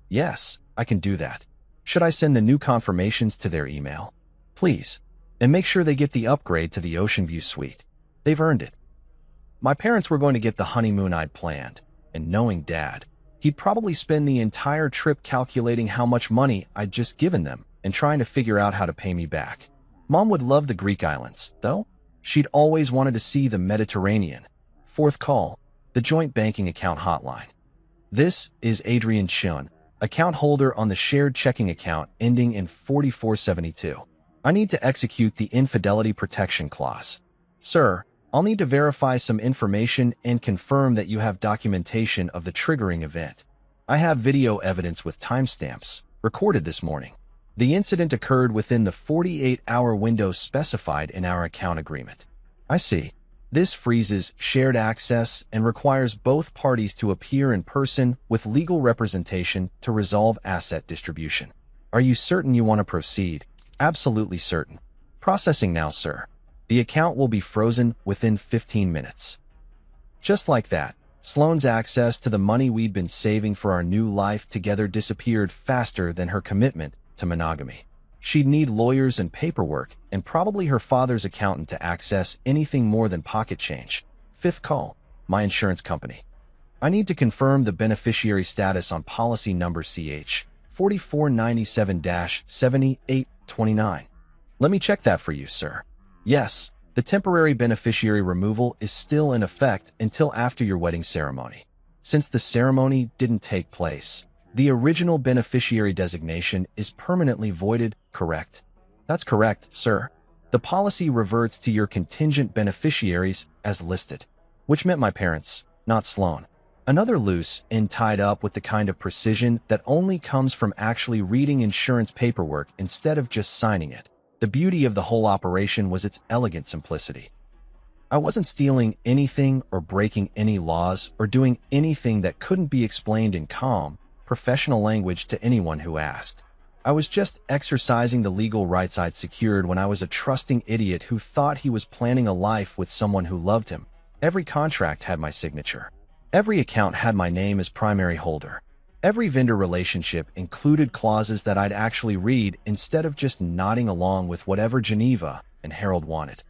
yes, I can do that. Should I send the new confirmations to their email? Please. And make sure they get the upgrade to the Ocean View suite. They've earned it. My parents were going to get the honeymoon I'd planned, and knowing Dad, he'd probably spend the entire trip calculating how much money I'd just given them and trying to figure out how to pay me back. Mom would love the Greek islands, though. She'd always wanted to see the Mediterranean. Fourth call, the joint banking account hotline. This is Adrian Chun, account holder on the shared checking account ending in 4472. I need to execute the infidelity protection clause. Sir, I'll need to verify some information and confirm that you have documentation of the triggering event. I have video evidence with timestamps, recorded this morning. The incident occurred within the 48-hour window specified in our account agreement. I see. This freezes shared access and requires both parties to appear in person with legal representation to resolve asset distribution. Are you certain you want to proceed? Absolutely certain. Processing now, sir. The account will be frozen within 15 minutes. Just like that, Sloane's access to the money we'd been saving for our new life together disappeared faster than her commitment to monogamy. She'd need lawyers and paperwork, and probably her father's accountant to access anything more than pocket change. Fifth call, my insurance company. I need to confirm the beneficiary status on policy number CH 4497-7829. Let me check that for you, sir. Yes, the temporary beneficiary removal is still in effect until after your wedding ceremony. Since the ceremony didn't take place, the original beneficiary designation is permanently voided, correct? That's correct, sir. The policy reverts to your contingent beneficiaries as listed, which meant my parents, not Sloane. Another loose end tied up with the kind of precision that only comes from actually reading insurance paperwork instead of just signing it. The beauty of the whole operation was its elegant simplicity. I wasn't stealing anything or breaking any laws or doing anything that couldn't be explained in calm, professional language to anyone who asked. I was just exercising the legal rights I'd secured when I was a trusting idiot who thought he was planning a life with someone who loved him. Every contract had my signature. Every account had my name as primary holder. Every vendor relationship included clauses that I'd actually read instead of just nodding along with whatever Geneva and Harold wanted.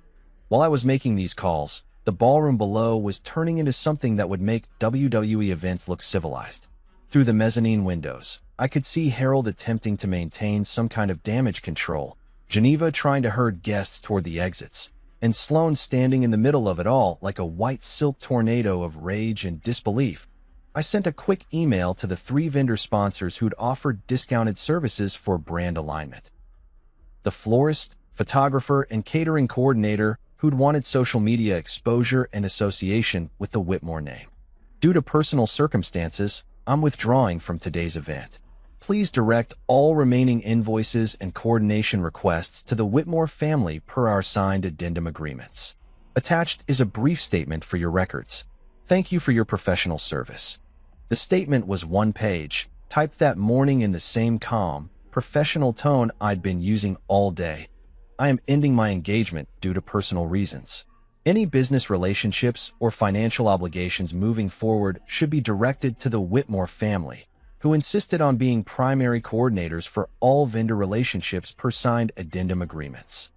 While I was making these calls, the ballroom below was turning into something that would make WWE events look civilized. Through the mezzanine windows, I could see Harold attempting to maintain some kind of damage control, Geneva trying to herd guests toward the exits, and Sloane standing in the middle of it all like a white silk tornado of rage and disbelief. I sent a quick email to the 3 vendor sponsors who'd offered discounted services for brand alignment. The florist, photographer, and catering coordinator who'd wanted social media exposure and association with the Whitmore name. Due to personal circumstances, I'm withdrawing from today's event. Please direct all remaining invoices and coordination requests to the Whitmore family per our signed addendum agreements. Attached is a brief statement for your records. Thank you for your professional service. The statement was 1 page, typed that morning in the same calm, professional tone I'd been using all day. I am ending my engagement due to personal reasons. Any business relationships or financial obligations moving forward should be directed to the Whitmore family, who insisted on being primary coordinators for all vendor relationships per signed addendum agreements.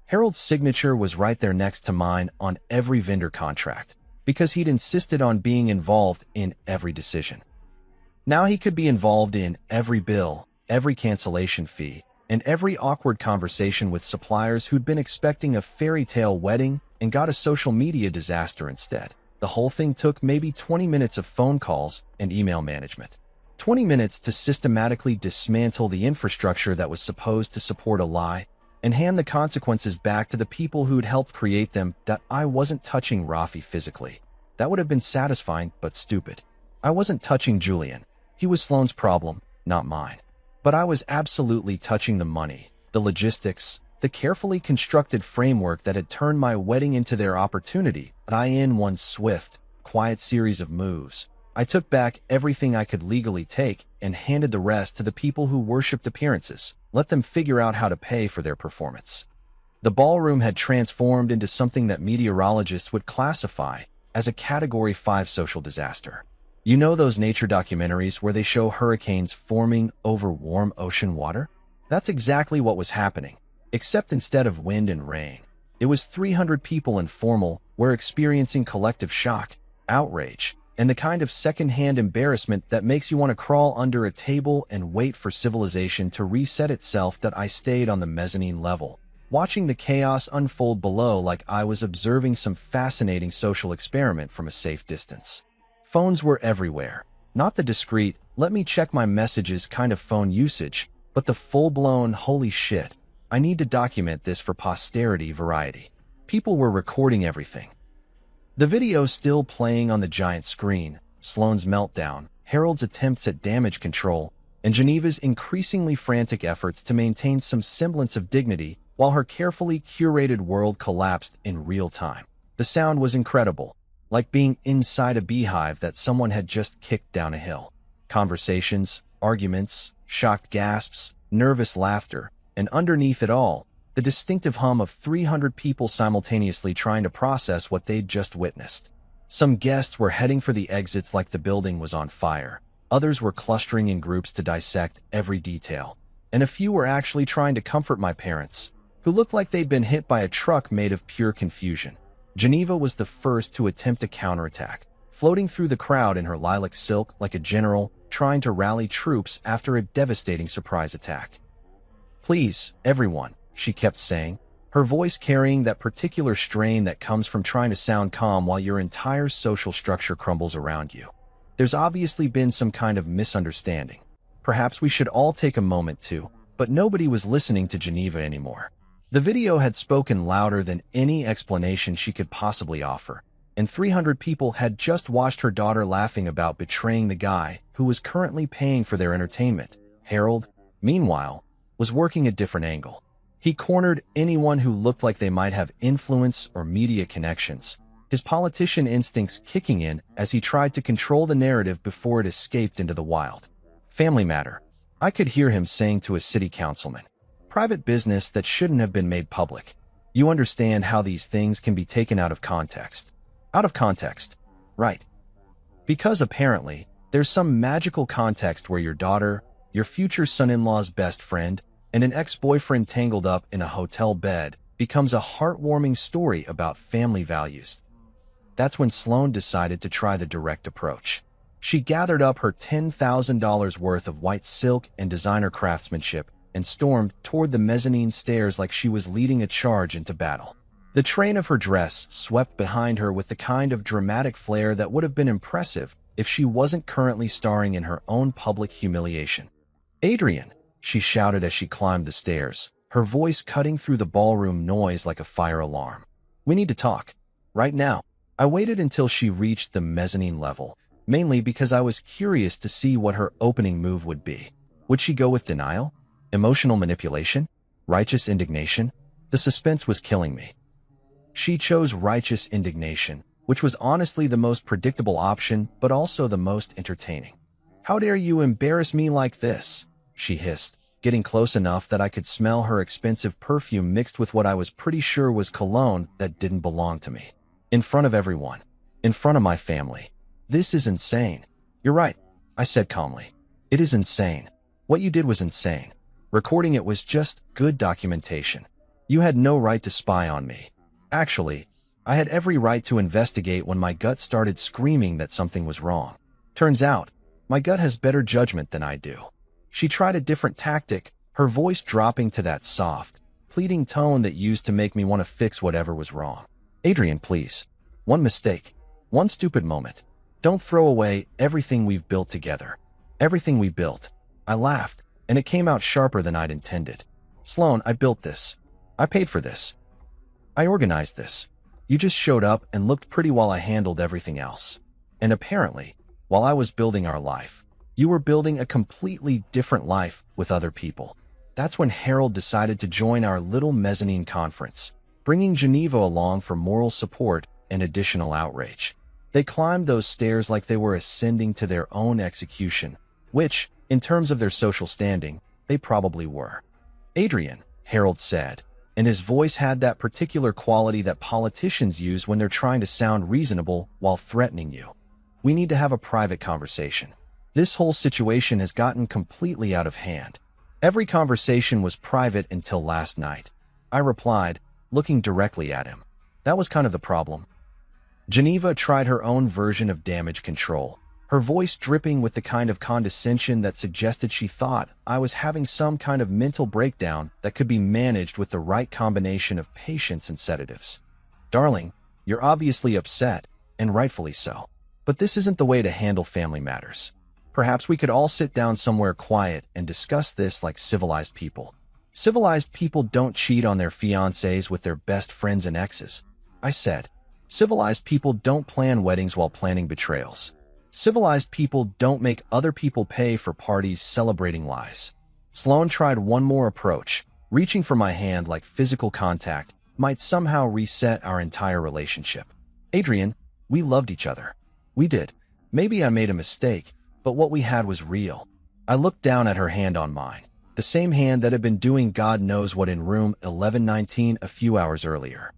Harold's signature was right there next to mine on every vendor contract, because he'd insisted on being involved in every decision. Now he could be involved in every bill, every cancellation fee, and every awkward conversation with suppliers who'd been expecting a fairy tale wedding and got a social media disaster instead. The whole thing took maybe 20 minutes of phone calls and email management. 20 minutes to systematically dismantle the infrastructure that was supposed to support a lie and hand the consequences back to the people who'd helped create them. That I wasn't touching Rafi physically. That would have been satisfying but stupid. I wasn't touching Julian. He was Sloane's problem, not mine. But I was absolutely touching the money, the logistics, the carefully constructed framework that had turned my wedding into their opportunity. But in one swift, quiet series of moves, I took back everything I could legally take and handed the rest to the people who worshipped appearances. Let them figure out how to pay for their performance. The ballroom had transformed into something that meteorologists would classify as a Category 5 social disaster. You know those nature documentaries where they show hurricanes forming over warm ocean water? That's exactly what was happening, except instead of wind and rain, it was 300 people in formal were experiencing collective shock, outrage, and the kind of second-hand embarrassment that makes you want to crawl under a table and wait for civilization to reset itself. That I stayed on the mezzanine level, watching the chaos unfold below like I was observing some fascinating social experiment from a safe distance. Phones were everywhere, not the discreet, let me check my messages kind of phone usage, but the full-blown, holy shit, I need to document this for posterity variety. People were recording everything. The video still playing on the giant screen, Sloane's meltdown, Harold's attempts at damage control, and Geneva's increasingly frantic efforts to maintain some semblance of dignity while her carefully curated world collapsed in real time. The sound was incredible, like being inside a beehive that someone had just kicked down a hill. Conversations, arguments, shocked gasps, nervous laughter, and underneath it all, the distinctive hum of 300 people simultaneously trying to process what they'd just witnessed. Some guests were heading for the exits like the building was on fire. Others were clustering in groups to dissect every detail. And a few were actually trying to comfort my parents, who looked like they'd been hit by a truck made of pure confusion. Geneva was the first to attempt a counterattack, floating through the crowd in her lilac silk like a general trying to rally troops after a devastating surprise attack. "Please, everyone," she kept saying, her voice carrying that particular strain that comes from trying to sound calm while your entire social structure crumbles around you. There's obviously been some kind of misunderstanding. Perhaps we should all take a moment to, but nobody was listening to Geneva anymore. The video had spoken louder than any explanation she could possibly offer, and 300 people had just watched her daughter laughing about betraying the guy who was currently paying for their entertainment. Harold, meanwhile, was working a different angle. He cornered anyone who looked like they might have influence or media connections, his politician instincts kicking in as he tried to control the narrative before it escaped into the wild. "Family matter," I could hear him saying to a city councilman. "Private business that shouldn't have been made public. You understand how these things can be taken out of context." Out of context, right? Because apparently, there's some magical context where your daughter, your future son-in-law's best friend, and an ex-boyfriend tangled up in a hotel bed becomes a heartwarming story about family values. That's when Sloane decided to try the direct approach. She gathered up her $10,000 worth of white silk and designer craftsmanship and stormed toward the mezzanine stairs like she was leading a charge into battle. The train of her dress swept behind her with the kind of dramatic flair that would have been impressive if she wasn't currently starring in her own public humiliation. "Adrian," she shouted as she climbed the stairs, her voice cutting through the ballroom noise like a fire alarm. "We need to talk. Right now." I waited until she reached the mezzanine level, mainly because I was curious to see what her opening move would be. Would she go with denial? Emotional manipulation? Righteous indignation? The suspense was killing me. She chose righteous indignation, which was honestly the most predictable option, but also the most entertaining. "How dare you embarrass me like this?" she hissed, getting close enough that I could smell her expensive perfume mixed with what I was pretty sure was cologne that didn't belong to me. In front of everyone. In front of my family. "This is insane." "You're right," I said calmly. "It is insane. What you did was insane. Recording it was just good documentation. You had no right to spy on me. Actually, I had every right to investigate when my gut started screaming that something was wrong. Turns out, my gut has better judgment than I do." She tried a different tactic, her voice dropping to that soft, pleading tone that used to make me want to fix whatever was wrong. "Adrian, please. One mistake. One stupid moment. Don't throw away everything we've built together. Everything we built." I laughed, and it came out sharper than I'd intended. "Sloan, I built this. I paid for this. I organized this. You just showed up and looked pretty while I handled everything else. And apparently, while I was building our life, you were building a completely different life with other people." That's when Harold decided to join our little mezzanine conference, bringing Geneva along for moral support and additional outrage. They climbed those stairs like they were ascending to their own execution, which, in terms of their social standing, they probably were. "Adrian," Harold said, and his voice had that particular quality that politicians use when they're trying to sound reasonable while threatening you. "We need to have a private conversation. This whole situation has gotten completely out of hand. Every conversation was private until last night," I replied, looking directly at him. That was kind of the problem. Geneva tried her own version of damage control, her voice dripping with the kind of condescension that suggested she thought I was having some kind of mental breakdown that could be managed with the right combination of patience and sedatives. "Darling, you're obviously upset, and rightfully so. But this isn't the way to handle family matters. Perhaps we could all sit down somewhere quiet and discuss this like civilized people." "Civilized people don't cheat on their fiancés with their best friends and exes," I said. "Civilized people don't plan weddings while planning betrayals. Civilized people don't make other people pay for parties celebrating lies." Sloan tried one more approach, reaching for my hand like physical contact might somehow reset our entire relationship. "Adrian, we loved each other. We did. Maybe I made a mistake, but what we had was real." I looked down at her hand on mine, the same hand that had been doing God knows what in room 1119 a few hours earlier,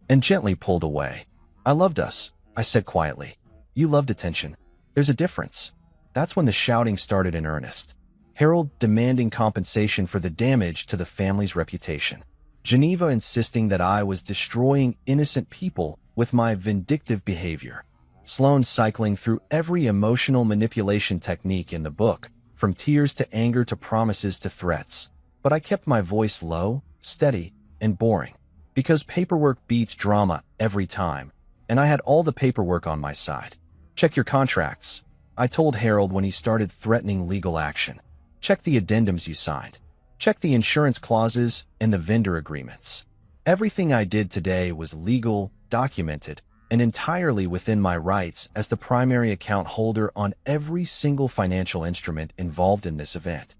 and gently pulled away. "I loved us," I said quietly. "You loved attention. There's a difference." That's when the shouting started in earnest. Harold demanding compensation for the damage to the family's reputation. Geneva insisting that I was destroying innocent people with my vindictive behavior. Sloan cycling through every emotional manipulation technique in the book, from tears to anger to promises to threats. But I kept my voice low, steady, and boring. Because paperwork beats drama every time, and I had all the paperwork on my side. "Check your contracts," I told Harold when he started threatening legal action. "Check the addendums you signed. Check the insurance clauses and the vendor agreements." Everything I did today was legal, documented, and entirely within my rights as the primary account holder on every single financial instrument involved in this event.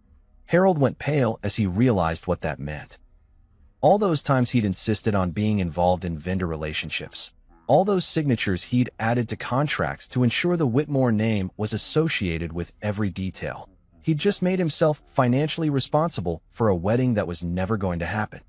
Harold went pale as he realized what that meant. All those times he'd insisted on being involved in vendor relationships. All those signatures he'd added to contracts to ensure the Whitmore name was associated with every detail. He'd just made himself financially responsible for a wedding that was never going to happen.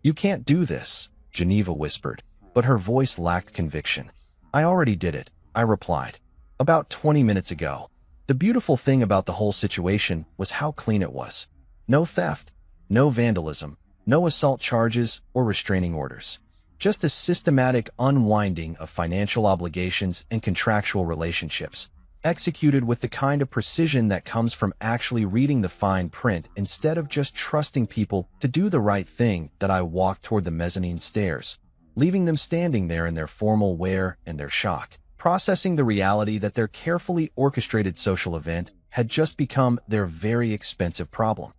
"You can't do this," Geneva whispered, but her voice lacked conviction. "I already did it," I replied. "About 20 minutes ago." The beautiful thing about the whole situation was how clean it was. No theft, no vandalism, no assault charges or restraining orders. Just a systematic unwinding of financial obligations and contractual relationships. executed with the kind of precision that comes from actually reading the fine print instead of just trusting people to do the right thing. That I walked toward the mezzanine stairs, leaving them standing there in their formal wear and their shock, processing the reality that their carefully orchestrated social event had just become their very expensive problem.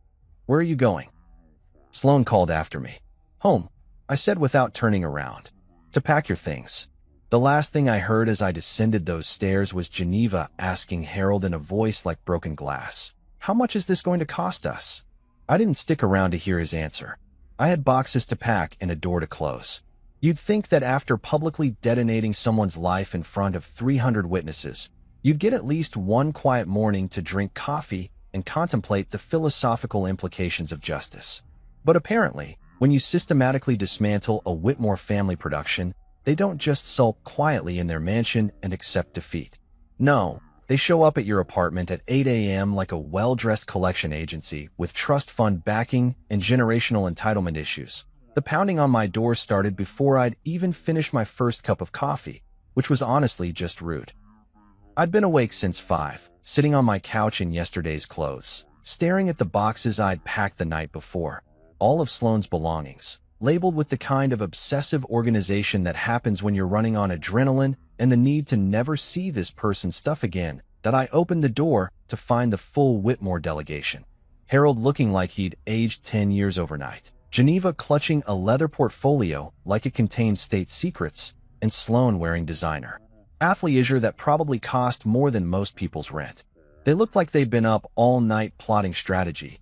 "Where are you going?" Sloane called after me. "Home," I said without turning around. "To pack your things." The last thing I heard as I descended those stairs was Geneva asking Harold in a voice like broken glass, "How much is this going to cost us?" I didn't stick around to hear his answer. I had boxes to pack and a door to close. You'd think that after publicly detonating someone's life in front of 300 witnesses, you'd get at least one quiet morning to drink coffee and contemplate the philosophical implications of justice. But apparently, when you systematically dismantle a Whitmore family production, they don't just sulk quietly in their mansion and accept defeat. No, they show up at your apartment at 8 a.m. like a well-dressed collection agency with trust fund backing and generational entitlement issues. The pounding on my door started before I'd even finished my first cup of coffee, which was honestly just rude. I'd been awake since 5, sitting on my couch in yesterday's clothes, staring at the boxes I'd packed the night before, all of Sloane's belongings, labeled with the kind of obsessive organization that happens when you're running on adrenaline and the need to never see this person's stuff again, that I opened the door to find the full Whitmore delegation. Harold looking like he'd aged 10 years overnight, Geneva clutching a leather portfolio like it contained state secrets, and Sloane wearing designer athleisure that probably cost more than most people's rent. They looked like they'd been up all night plotting strategy,